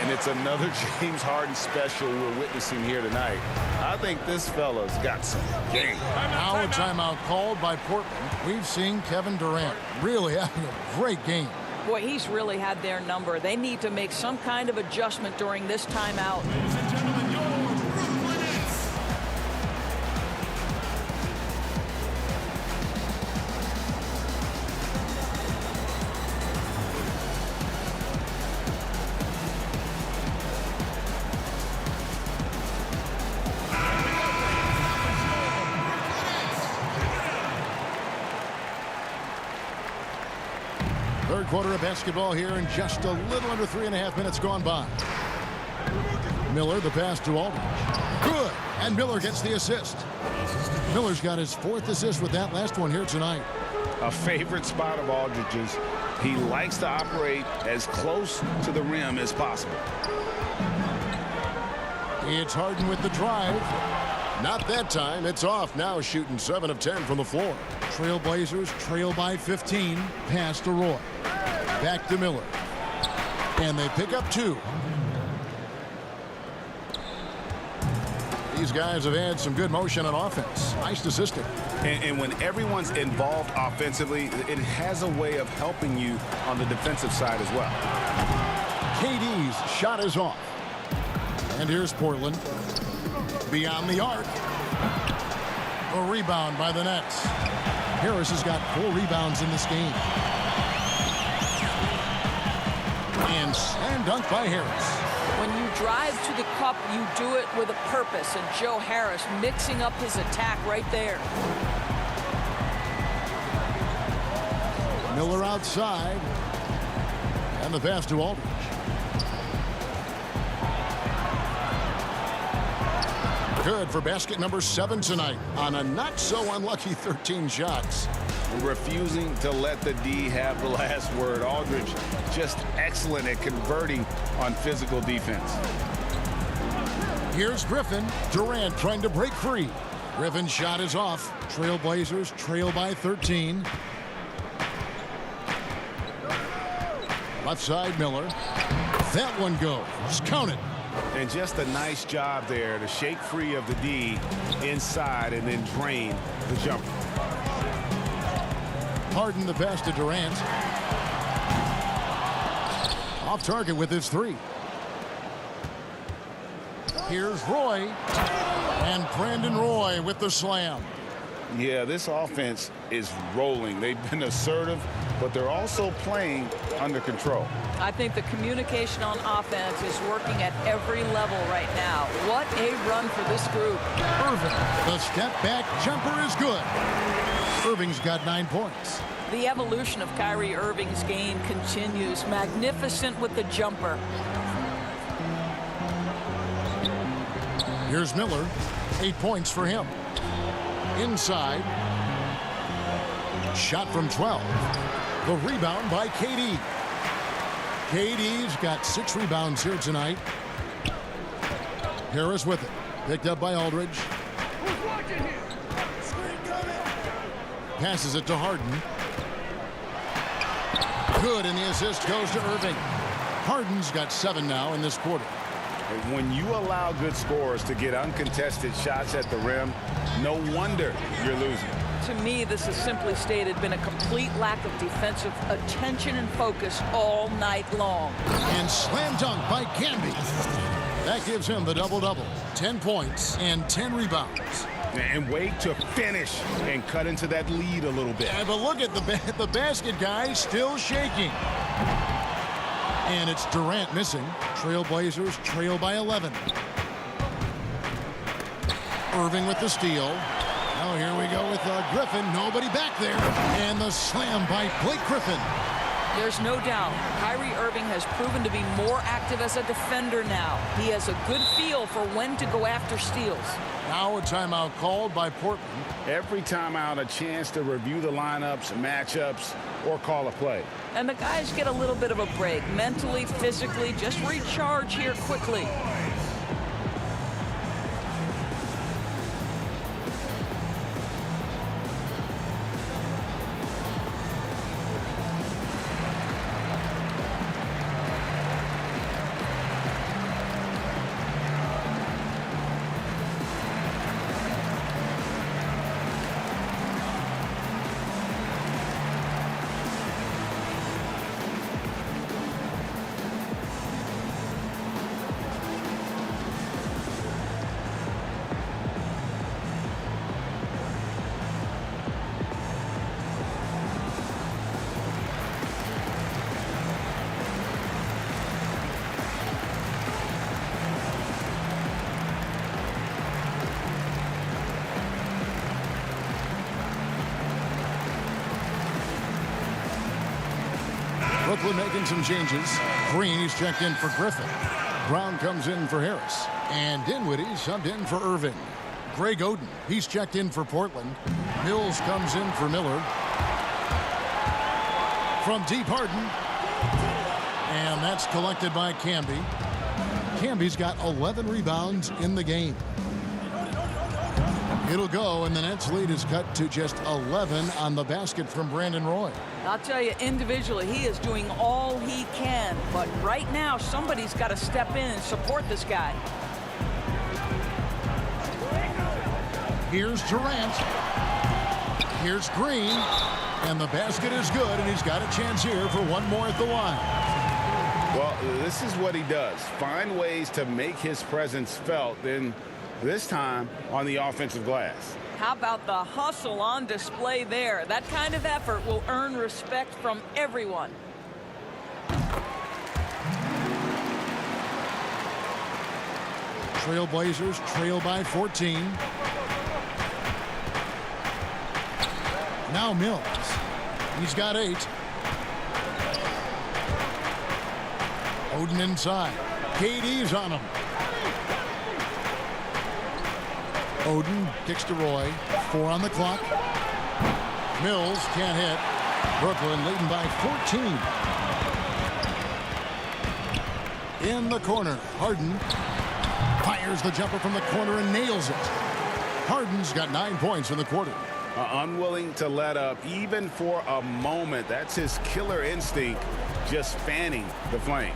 [SPEAKER 4] And it's another James Harden special we're witnessing here tonight. I think this fella's got some game.
[SPEAKER 2] Now a timeout called by Portland. We've seen Kevin Durant really having a great game.
[SPEAKER 3] Boy, he's really had their number. They need to make some kind of adjustment during this timeout.
[SPEAKER 2] Third quarter of basketball here, and just a little under 3.5 minutes gone by. Miller, the pass to Aldridge. Good, and Miller gets the assist. Miller's got his fourth assist with that last one here tonight.
[SPEAKER 4] A favorite spot of Aldridge's. He likes to operate as close to the rim as possible.
[SPEAKER 2] It's Harden with the drive. Not that time. It's off now, shooting 7 of 10 from the floor. Trailblazers trail by 15. Pass to Roy. Back to Miller. And they pick up 2. These guys have had some good motion on offense. Nice assisting.
[SPEAKER 6] And when everyone's involved offensively, it has a way of helping you on the defensive side as well.
[SPEAKER 2] KD's shot is off. And here's Portland. Beyond the arc. A rebound by the Nets. Harris has got 4 rebounds in this game. And slam dunk by Harris.
[SPEAKER 3] When you drive to the cup, you do it with a purpose, and Joe Harris mixing up his attack right there.
[SPEAKER 2] Miller outside. And the pass to Aldridge. Good for basket number 7 tonight on a not so unlucky 13 shots.
[SPEAKER 4] Refusing to let the D have the last word. Aldridge just excellent at converting on physical defense.
[SPEAKER 2] Here's Griffin. Durant trying to break free. Griffin's shot is off. Trailblazers trail by 13. Left side, Miller. That one goes. Count it.
[SPEAKER 6] And just a nice job there to shake free of the D inside and then drain the jumper.
[SPEAKER 2] Harden the pass to Durant. Off target with his 3. Here's Roy. And Brandon Roy with the slam.
[SPEAKER 4] Yeah, this offense is rolling. They've been assertive, but they're also playing under control.
[SPEAKER 3] I think the communication on offense is working at every level right now. What a run for this group.
[SPEAKER 2] Irving, the step back jumper is good. Irving's got 9 points.
[SPEAKER 3] The evolution of Kyrie Irving's game continues. Magnificent with the jumper.
[SPEAKER 2] Here's Miller. 8 points for him. Inside. Shot from 12. The rebound by KD. KD's got 6 rebounds here tonight. Harris with it. Picked up by Aldridge. Passes it to Harden. Good, and the assist goes to Irving. Harden's got 7 now in this quarter.
[SPEAKER 4] When you allow good scorers to get uncontested shots at the rim, no wonder you're losing.
[SPEAKER 3] To me, this has simply stated been a complete lack of defensive attention and focus all night long.
[SPEAKER 2] And slam dunk by Camby. That gives him the double-double. 10 points and 10 rebounds.
[SPEAKER 6] And wait to finish and cut into that lead a little bit.
[SPEAKER 2] Yeah, but look at the basket guy still shaking. And it's Durant missing. Trailblazers trail by 11. Irving with the steal. Now here we go with Griffin. Nobody back there. And the slam by Blake Griffin.
[SPEAKER 3] There's no doubt Kyrie Irving has proven to be more active as a defender now. He has a good feel for when to go after steals.
[SPEAKER 2] Now a timeout called by Portland.
[SPEAKER 4] Every timeout, a chance to review the lineups, matchups, or call a play.
[SPEAKER 3] And the guys get a little bit of a break, mentally, physically, just recharge here quickly.
[SPEAKER 2] Brooklyn making some changes. Green, he's checked in for Griffin. Brown comes in for Harris. And Dinwiddie subbed in for Irving. Greg Oden, he's checked in for Portland. Mills comes in for Miller. From deep, Harden. And that's collected by Camby. Camby's got 11 rebounds in the game. It'll go, and the Nets lead is cut to just 11 on the basket from Brandon Roy.
[SPEAKER 3] I'll tell you, individually, he is doing all he can. But right now, somebody's got to step in and support this guy.
[SPEAKER 2] Here's Durant. Here's Green. And the basket is good, and he's got a chance here for one more at the line.
[SPEAKER 4] Well, this is what he does. Find ways to make his presence felt, then this time on the offensive glass.
[SPEAKER 3] How about the hustle on display there? That kind of effort will earn respect from everyone.
[SPEAKER 2] Trailblazers trail by 14. Now Mills. He's got 8. Oden inside. KD's on him. Oden kicks to Roy. 4 on the clock. Mills can't hit. Brooklyn leading by 14. In the corner, Harden fires the jumper from the corner and nails it. Harden's got 9 points in the quarter.
[SPEAKER 4] Unwilling to let up even for a moment. That's his killer instinct, just fanning the flame.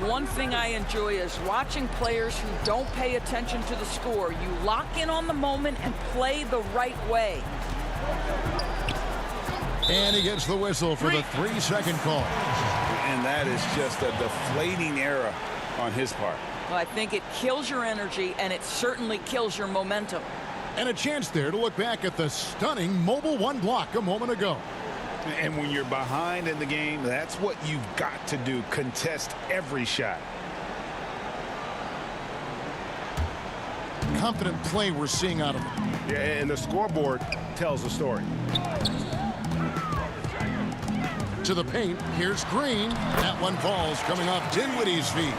[SPEAKER 3] One thing I enjoy is watching players who don't pay attention to the score. You lock in on the moment and play the right way.
[SPEAKER 2] And he gets the whistle for the 3-second call.
[SPEAKER 4] And that is just a deflating error on his part.
[SPEAKER 3] Well, I think it kills your energy, and it certainly kills your momentum.
[SPEAKER 2] And a chance there to look back at the stunning Mobile One block a moment ago.
[SPEAKER 4] And when you're behind in the game, that's what you've got to do. Contest every shot.
[SPEAKER 2] Confident play we're seeing out of him.
[SPEAKER 6] Yeah, and the scoreboard tells the story.
[SPEAKER 2] To the paint, here's Green. That one falls coming off Dinwiddie's feet.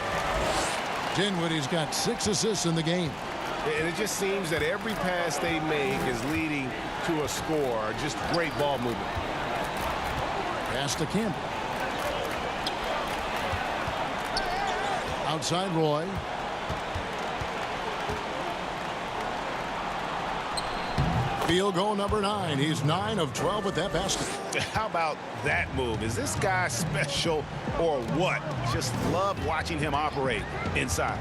[SPEAKER 2] Dinwiddie's got 6 assists in the game.
[SPEAKER 6] And it just seems that every pass they make is leading to a score. Just great ball movement.
[SPEAKER 2] Pass to Campbell. Outside Roy. Field goal number 9. He's 9 of 12 with that basket.
[SPEAKER 4] How about that move? Is this guy special or what? Just love watching him operate inside.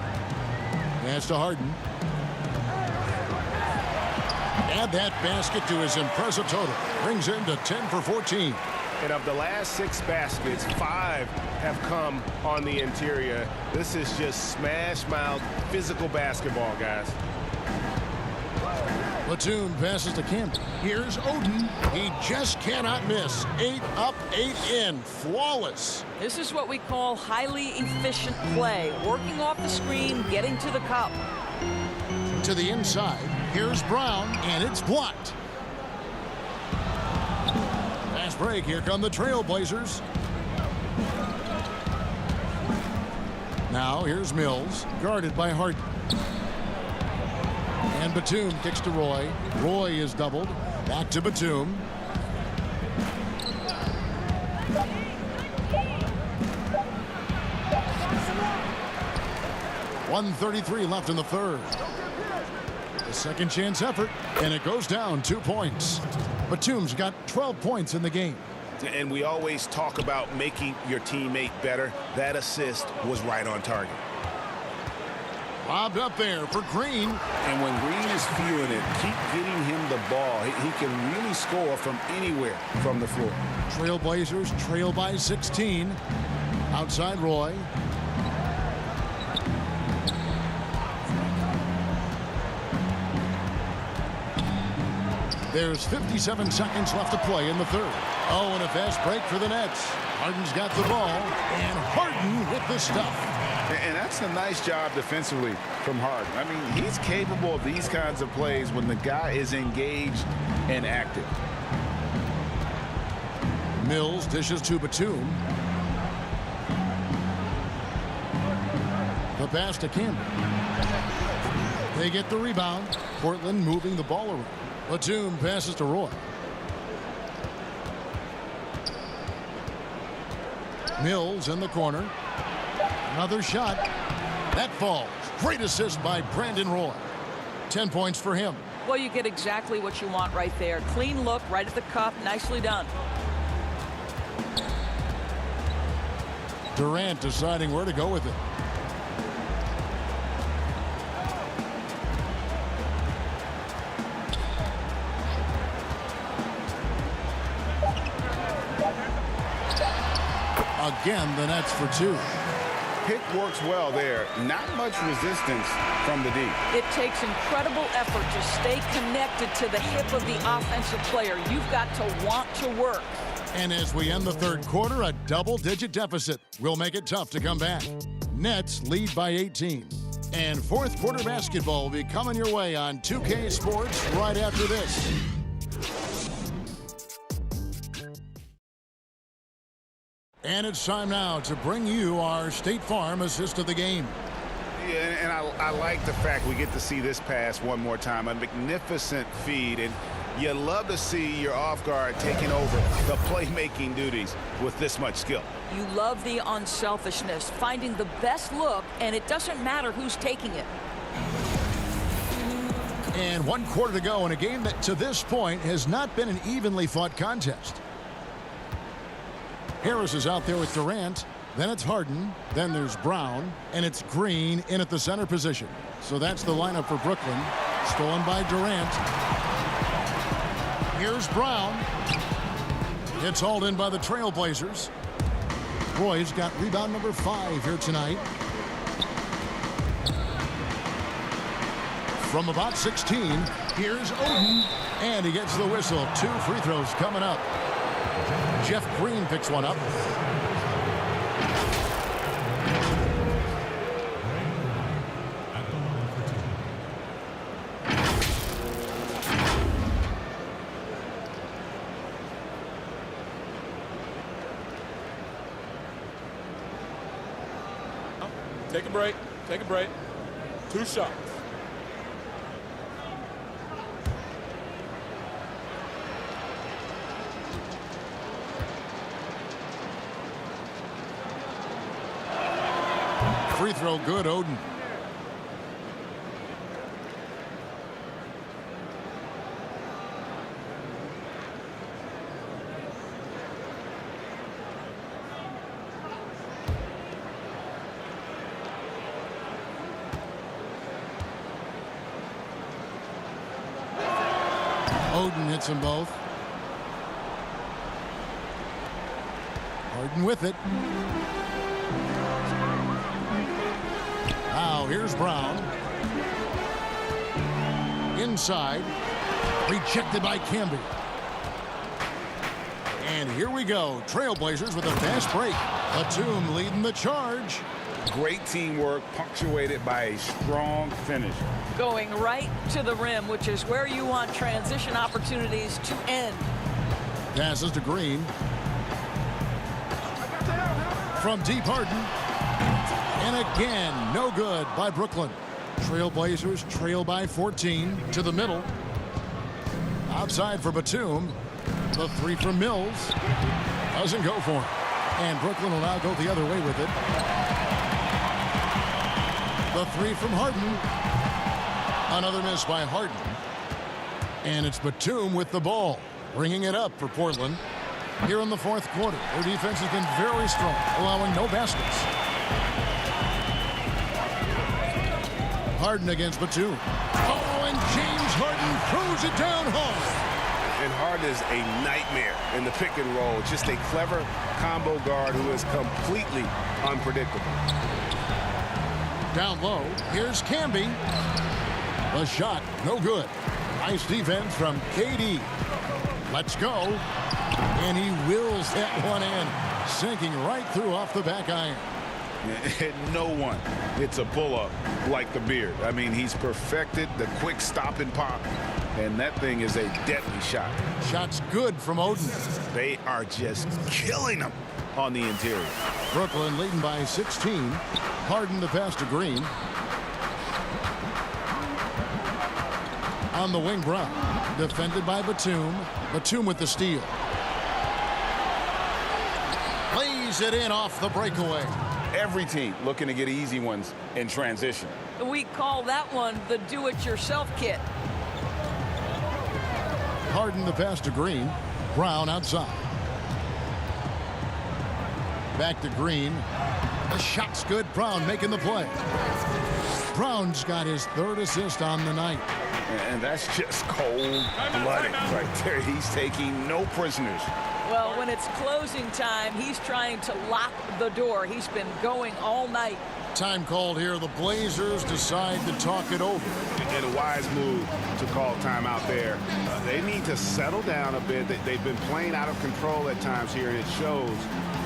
[SPEAKER 2] Pass to Harden. Add that basket to his impressive total. Brings him to 10 for 14.
[SPEAKER 6] And of the last 6 baskets, 5 have come on the interior. This is just smash-mouth physical basketball, guys.
[SPEAKER 2] Platoon passes to Campbell. Here's Oden. He just cannot miss. 8 up, 8 in. Flawless.
[SPEAKER 3] This is what we call highly efficient play. Working off the screen, getting to the cup.
[SPEAKER 2] To the inside. Here's Brown, and it's blocked. Fast break. Here come the Trailblazers. Now here's Mills, guarded by Harden. And Batum kicks to Roy. Roy is doubled. Back to Batum. .133 left in the third. A second chance effort, and it goes down 2 points. Batum's got 12 points in the game.
[SPEAKER 6] And we always talk about making your teammate better. That assist was right on target.
[SPEAKER 2] Lobbed up there for Green.
[SPEAKER 6] And when Green is feeling it, keep getting him the ball. He can really score from anywhere from the floor.
[SPEAKER 2] Trailblazers trail by 16. Outside Roy. There's 57 seconds left to play in the third. Oh, and a fast break for the Nets. Harden's got the ball, and Harden with the stuff.
[SPEAKER 4] And that's a nice job defensively from Harden. I mean, he's capable of these kinds of plays when the guy is engaged and active.
[SPEAKER 2] Mills dishes to Batum. The pass to Campbell. They get the rebound. Portland moving the ball around. Batum passes to Roy. Mills in the corner. Another shot. That falls. Great assist by Brandon Roy. 10 points for him.
[SPEAKER 3] Well, you get exactly what you want right there. Clean look, right at the cup. Nicely done.
[SPEAKER 2] Durant deciding where to go with it. Again, the Nets for two.
[SPEAKER 4] Pick works well there. Not much resistance from the D.
[SPEAKER 3] It takes incredible effort to stay connected to the hip of the offensive player. You've got to want to work.
[SPEAKER 2] And as we end the third quarter, a double-digit deficit will make it tough to come back. Nets lead by 18. And fourth quarter basketball will be coming your way on 2K Sports right after this. And it's time now to bring you our State Farm assist of the game.
[SPEAKER 4] Yeah, and I like the fact we get to see this pass one more time. A magnificent feed, and you love to see your off guard taking over the playmaking duties with this much skill.
[SPEAKER 3] You love the unselfishness, finding the best look, and it doesn't matter who's taking it.
[SPEAKER 2] And 1 quarter to go in a game that to this point has not been an evenly fought contest. Harris is out there with Durant. Then it's Harden. Then there's Brown. And it's Green in at the center position. So that's the lineup for Brooklyn. Stolen by Durant. Here's Brown. It's hauled in by the Trailblazers. Roy's got rebound number 5 here tonight. From about 16, here's Oden. And he gets the whistle. 2 free throws coming up. Jeff Green picks one up.
[SPEAKER 7] Take a break. Take a break. 2 shots.
[SPEAKER 2] Free throw good, Oden. Oden hits them both. Harden with it. Now here's Brown. Inside. Rejected by Camby. And here we go. Trailblazers with a fast break. Batum leading the charge.
[SPEAKER 4] Great teamwork punctuated by a strong finish.
[SPEAKER 3] Going right to the rim, which is where you want transition opportunities to end.
[SPEAKER 2] Passes to Green. From deep, Harden. And again, no good by Brooklyn. Trailblazers trail by 14 to the middle. Outside for Batum. The three from Mills. Doesn't go for him. And Brooklyn will now go the other way with it. The three from Harden. Another miss by Harden. And it's Batum with the ball, bringing it up for Portland. Here in the fourth quarter, their defense has been very strong, allowing no baskets. Harden against Batum. Oh, and James Harden throws it down hard.
[SPEAKER 6] And Harden is a nightmare in the pick and roll. Just a clever combo guard who is completely unpredictable.
[SPEAKER 2] Down low, here's Camby. The shot, no good. Nice defense from KD. Let's go. And he wills that one in, sinking right through off the back iron.
[SPEAKER 4] No one hits a pull-up like the Beard. I mean, he's perfected the quick stop and pop, and that thing is a deadly shot.
[SPEAKER 2] Shot's good from Oden.
[SPEAKER 4] They are just killing him on the interior.
[SPEAKER 2] Brooklyn leading by 16. Harden the pass to Green. On the wing, Brown. Defended by Batum. Batum with the steal. Lays it in off the breakaway.
[SPEAKER 4] Every team looking to get easy ones in transition.
[SPEAKER 3] We call that one the do-it-yourself kit.
[SPEAKER 2] Harden the pass to Green. Brown outside. Back to Green. The shot's good. Brown making the play. Brown's got his third assist on the night.
[SPEAKER 4] And that's just cold-blooded right there. He's taking no prisoners.
[SPEAKER 3] Well, when it's closing time, he's trying to lock the door. He's been going all night.
[SPEAKER 2] Time called here. The Blazers decide to talk it over.
[SPEAKER 6] And a wise move to call timeout there. They need to settle down a bit. They've been playing out of control at times here, and it shows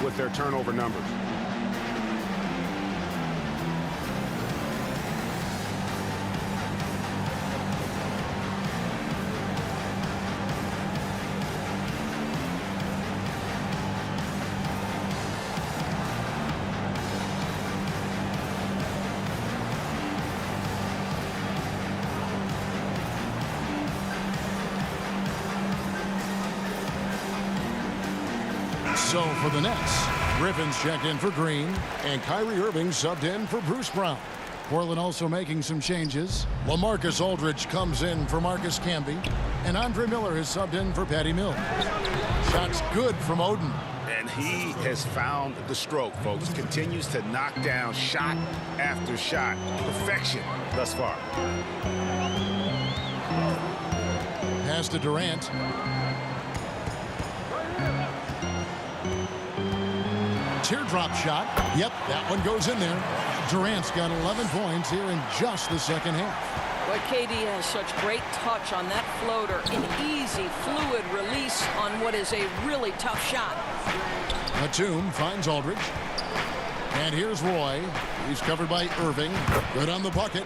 [SPEAKER 6] with their turnover numbers.
[SPEAKER 2] So for the Nets, Griffin's checked in for Green, and Kyrie Irving subbed in for Bruce Brown. Portland also making some changes. LaMarcus Aldridge comes in for Marcus Camby, and Andre Miller has subbed in for Patty Mills. Shot's good from Oden.
[SPEAKER 4] And he has found the stroke, folks. Continues to knock down shot after shot. Perfection thus far.
[SPEAKER 2] Pass to Durant. Teardrop shot. Yep, that one goes in there. Durant's got 11 points here in just the second half.
[SPEAKER 3] Boy, KD has such great touch on that floater. An easy, fluid release on what is a really tough shot.
[SPEAKER 2] Batum finds Aldridge. And here's Roy. He's covered by Irving. Good on the bucket.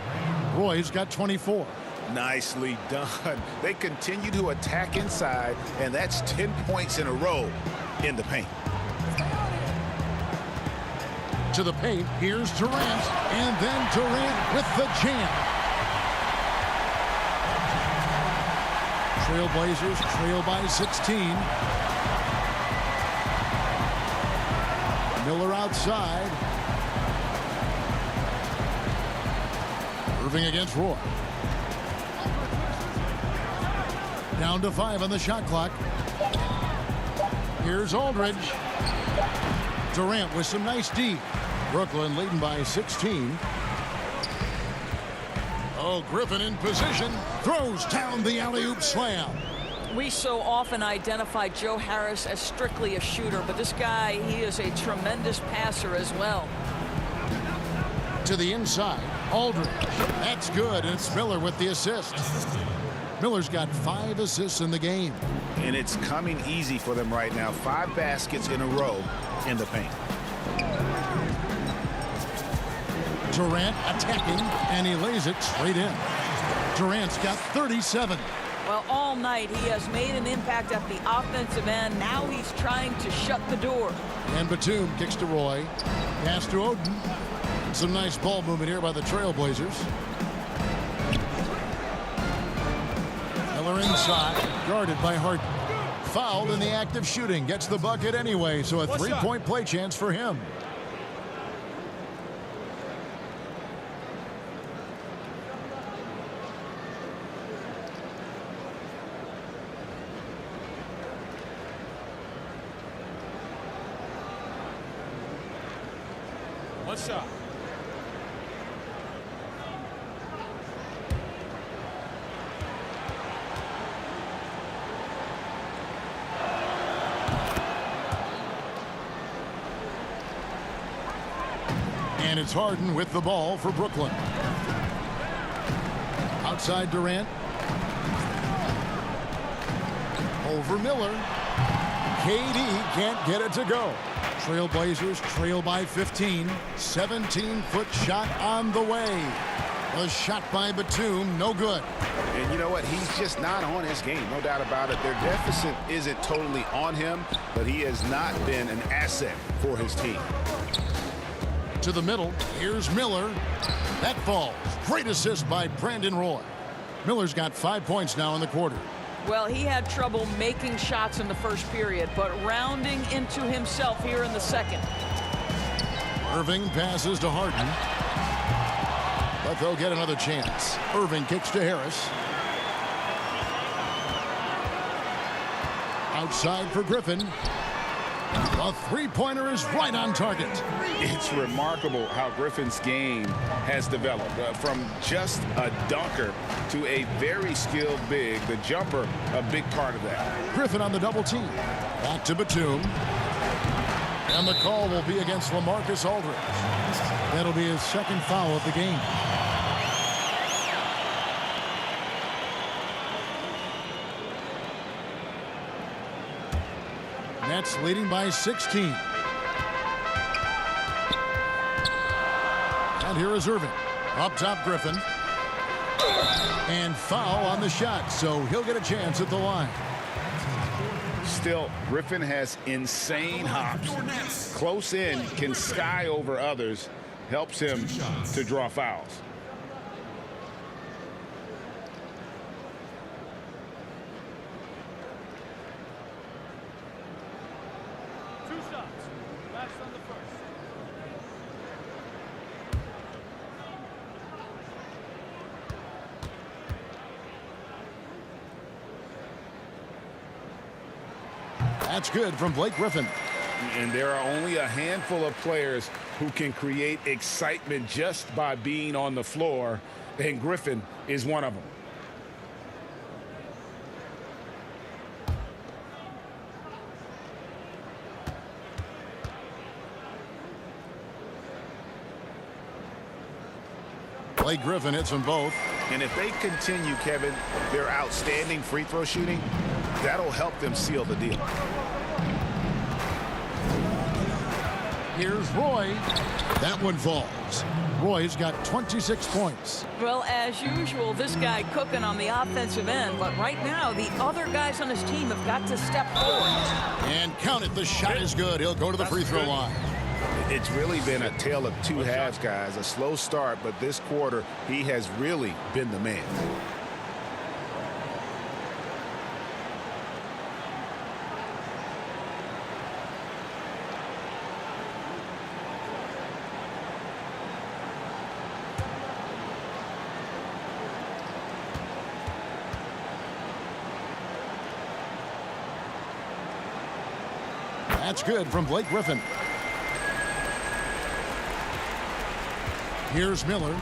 [SPEAKER 2] Roy's got 24.
[SPEAKER 4] Nicely done. They continue to attack inside, and that's 10 points in a row in the paint.
[SPEAKER 2] To the paint, here's Durant, and then Durant with the jam. Trailblazers trail by 16. Miller outside. Irving against Roy. Down to 5 on the shot clock. Here's Aldridge. Durant with some nice D. Brooklyn leading by 16. Oh, Griffin in position. Throws down the alley-oop slam.
[SPEAKER 3] We so often identify Joe Harris as strictly a shooter, but this guy, he is a tremendous passer as well.
[SPEAKER 2] To the inside, Aldridge. That's good, and it's Miller with the assist. Miller's got 5 assists in the game.
[SPEAKER 4] And it's coming easy for them right now. 5 baskets in a row in the paint.
[SPEAKER 2] Durant attacking, and he lays it straight in. Durant's got 37.
[SPEAKER 3] Well, all night he has made an impact at the offensive end. Now he's trying to shut the door.
[SPEAKER 2] And Batum kicks to Roy. Pass to Oden. Some nice ball movement here by the Trailblazers. Miller inside, guarded by Harden. Fouled in the act of shooting, gets the bucket anyway, so a three-point play chance for him.
[SPEAKER 7] One shot.
[SPEAKER 2] And it's Harden with the ball for Brooklyn. Outside Durant. Over Miller. KD can't get it to go. Trailblazers trail by 15. 17-foot shot on the way. A shot by Batum, no good.
[SPEAKER 4] And you know what? He's just not on his game, no doubt about it. Their deficit isn't totally on him, but he has not been an asset for his team.
[SPEAKER 2] To the middle, here's Miller. That falls. Great assist by Brandon Roy. Miller's got 5 points now in the quarter.
[SPEAKER 3] Well, he had trouble making shots in the first period, but rounding into himself here in the second.
[SPEAKER 2] Irving passes to Harden. But they'll get another chance. Irving kicks to Harris. Outside for Griffin. A three-pointer is right on target.
[SPEAKER 4] It's remarkable how Griffin's game has developed. From just a dunker to a very skilled big. The jumper, a big part of that.
[SPEAKER 2] Griffin on the double team. Back to Batum. And the call will be against LaMarcus Aldridge. That'll be his second foul of the game. Nets leading by 16. And here is Irving. Up top, Griffin. And foul on the shot, so he'll get a chance at the line.
[SPEAKER 4] Still, Griffin has insane hops. Close in, can sky over others, helps him to draw fouls.
[SPEAKER 2] That's good from Blake Griffin.
[SPEAKER 4] And there are only a handful of players who can create excitement just by being on the floor, and Griffin is one of them.
[SPEAKER 2] Blake Griffin hits them both.
[SPEAKER 4] And if they continue, Kevin, their outstanding free throw shooting, that'll help them seal the deal.
[SPEAKER 2] Here's Roy. That one falls. Roy's got 26 points.
[SPEAKER 3] Well, as usual, this guy cooking on the offensive end, but right now the other guys on his team have got to step forward.
[SPEAKER 2] And count it, the shot is good. He'll go to the free throw line.
[SPEAKER 4] It's really been a tale of two halves, guys. A slow start, but this quarter, he has really been the man.
[SPEAKER 2] That's good from Blake Griffin. Here's Miller.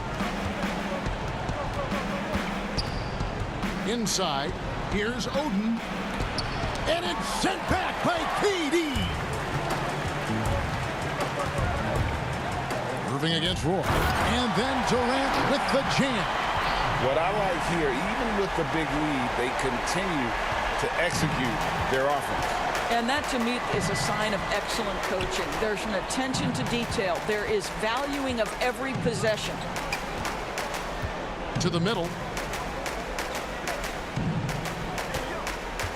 [SPEAKER 2] Inside. Here's Oden. And it's sent back by KD. Irving against Roy. And then Durant with the jam.
[SPEAKER 4] What I like here, even with the big lead, they continue to execute their offense.
[SPEAKER 3] And that, to me, is a sign of excellent coaching. There's an attention to detail. There is valuing of every possession.
[SPEAKER 2] To the middle.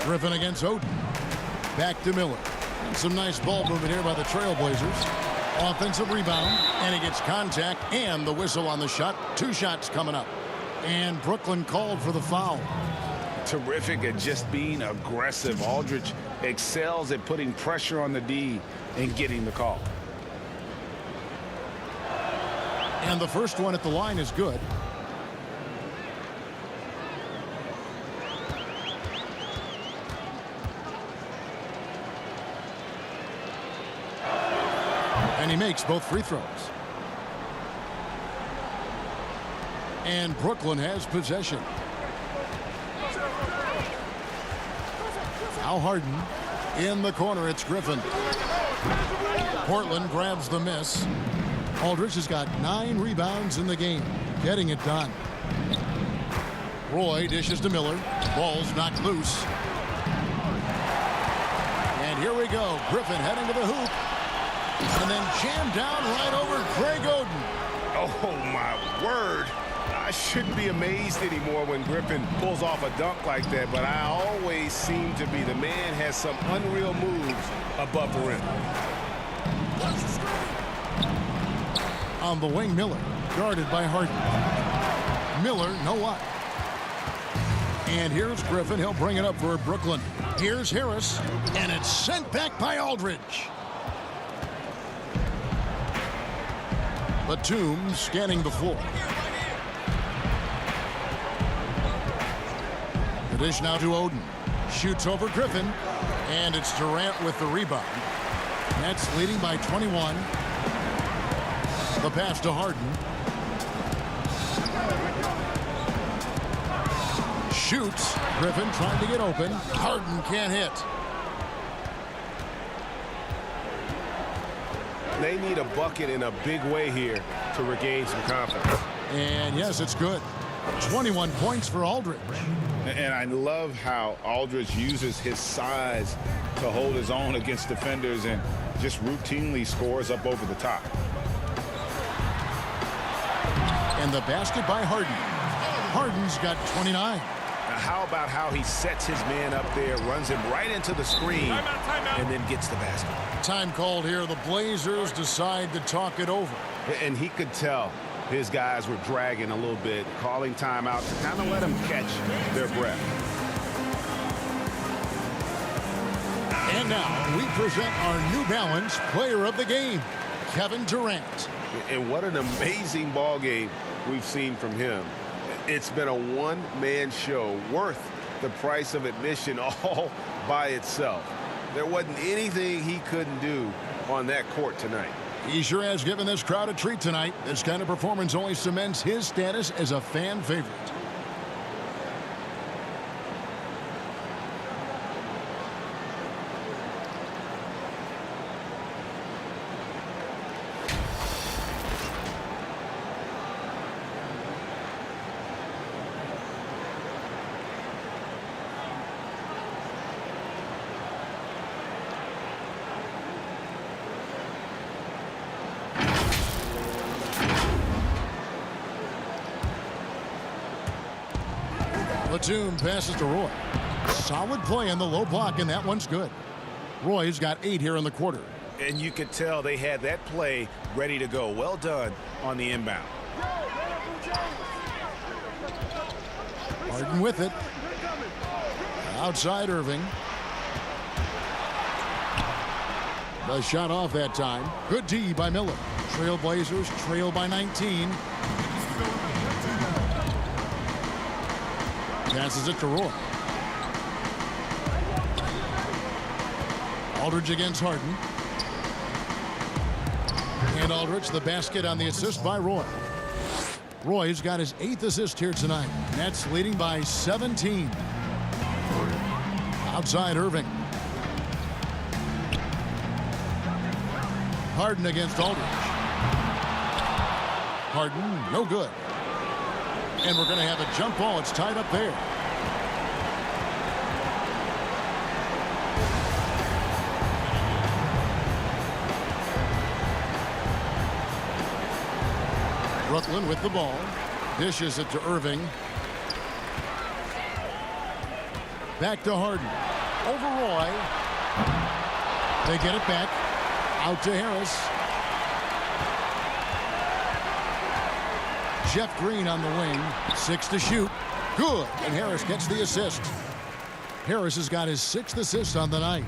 [SPEAKER 2] Griffin against Oden. Back to Miller. And some nice ball movement here by the Trailblazers. Offensive rebound, and he gets contact and the whistle on the shot. 2 shots coming up. And Brooklyn called for the foul.
[SPEAKER 4] Terrific at just being aggressive. Aldridge excels at putting pressure on the D and getting the call.
[SPEAKER 2] And the first one at the line is good. And he makes both free throws. And Brooklyn has possession. Now Harden in the corner. It's Griffin. Portland grabs the miss. Aldridge has got 9 rebounds in the game, getting it done. Roy dishes to Miller. Ball's knocked loose. And here we go. Griffin heading to the hoop. And then jammed down right over Greg Oden.
[SPEAKER 6] Oh, my word. I shouldn't be amazed anymore when Griffin pulls off a dunk like that, but I always seem to be. The man has some unreal moves above the rim.
[SPEAKER 2] On the wing, Miller, guarded by Harden. Miller, no luck. And here's Griffin. He'll bring it up for Brooklyn. Here's Harris, and it's sent back by Aldridge. Batum scanning the floor. The dish now to Oden. Shoots over Griffin, and it's Durant with the rebound. Nets leading by 21. The pass to Harden. Shoots. Griffin trying to get open. Harden can't hit.
[SPEAKER 6] They need a bucket in a big way here to regain some confidence.
[SPEAKER 2] And yes, it's good. 21 points for Aldridge.
[SPEAKER 4] And I love how Aldridge uses his size to hold his own against defenders and just routinely scores up over the top.
[SPEAKER 2] And the basket by Harden. Harden's got 29.
[SPEAKER 6] Now how about how he sets his man up there, runs him right into the screen, and then gets the basket.
[SPEAKER 2] Time called here. The Blazers decide to talk it over.
[SPEAKER 6] And he could tell his guys were dragging a little bit, calling timeout to kind of let them catch their breath.
[SPEAKER 2] And now we present our New Balance player of the game, Kevin Durant.
[SPEAKER 6] And what an amazing ball game we've seen from him. It's been a one-man show worth the price of admission all by itself. There wasn't anything he couldn't do on that court tonight.
[SPEAKER 2] He sure has given this crowd a treat tonight. This kind of performance only cements his status as a fan favorite. Batum passes to Roy. Solid play in the low block, and that one's good. Roy's got 8 here in the quarter.
[SPEAKER 6] And you could tell they had that play ready to go. Well done on the inbound.
[SPEAKER 2] Harden with it. Outside Irving. The shot off that time. Good D by Miller. Trailblazers trail by 19. Passes it to Roy. Aldridge against Harden. And Aldridge the basket on the assist by Roy. Roy's got his 8th assist here tonight. Nets leading by 17. Outside Irving. Harden against Aldridge. Harden, no good. And we're going to have a jump ball. It's tied up there. Brooklyn with the ball. Dishes it to Irving. Back to Harden. Over Roy. They get it back. Out to Harris. Jeff Green on the wing. 6 to shoot. Good. And Harris gets the assist. Harris has got his 6th assist on the night.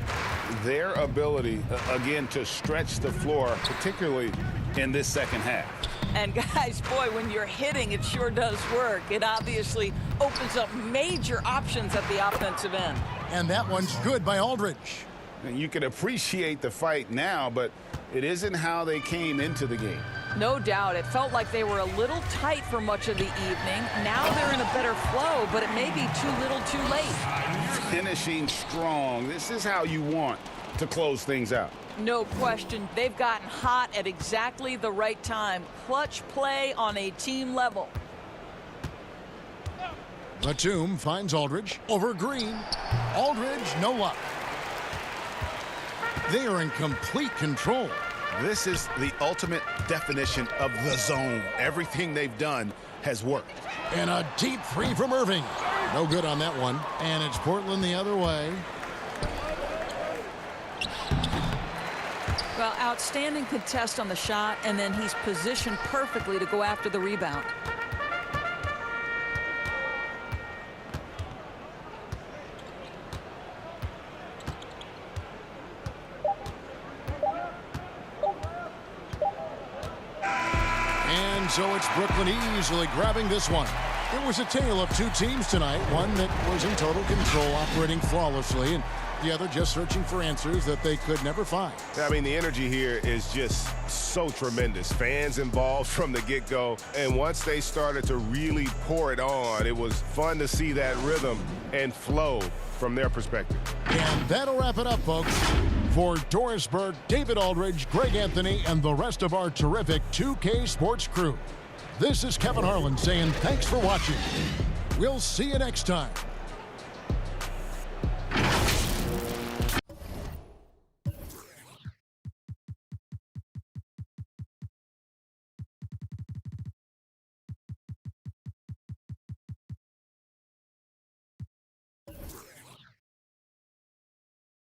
[SPEAKER 4] Their ability, again, to stretch the floor, particularly in this second half.
[SPEAKER 3] And guys, boy, when you're hitting, it sure does work. It obviously opens up major options at the offensive end.
[SPEAKER 2] And that one's good by Aldridge.
[SPEAKER 4] And you can appreciate the fight now, but it isn't how they came into the game.
[SPEAKER 3] No doubt. It felt like they were a little tight for much of the evening. Now they're in a better flow, but it may be too little too late.
[SPEAKER 4] Finishing strong. This is how you want to close things out.
[SPEAKER 3] No question. They've gotten hot at exactly the right time. Clutch play on a team level.
[SPEAKER 2] Batum finds Aldridge over Green. Aldridge, no luck. They are in complete control.
[SPEAKER 4] This is the ultimate definition of the zone. Everything they've done has worked.
[SPEAKER 2] And a deep three from Irving. No good on that one. And it's Portland the other way.
[SPEAKER 3] Well, outstanding contest on the shot, and then he's positioned perfectly to go after the rebound.
[SPEAKER 2] And so it's Brooklyn easily grabbing this one. It was a tale of 2 teams tonight, one that was in total control, operating flawlessly, and the other just searching for answers that they could never find.
[SPEAKER 6] I mean, the energy here is just so tremendous. Fans involved from the get-go, and once they started to really pour it on, it was fun to see that rhythm and flow from their perspective.
[SPEAKER 2] And that'll wrap it up, folks. For Doris Burke, David Aldridge, Greg Anthony, and the rest of our terrific 2K Sports crew, this is Kevin Harlan saying thanks for watching. We'll see you next time.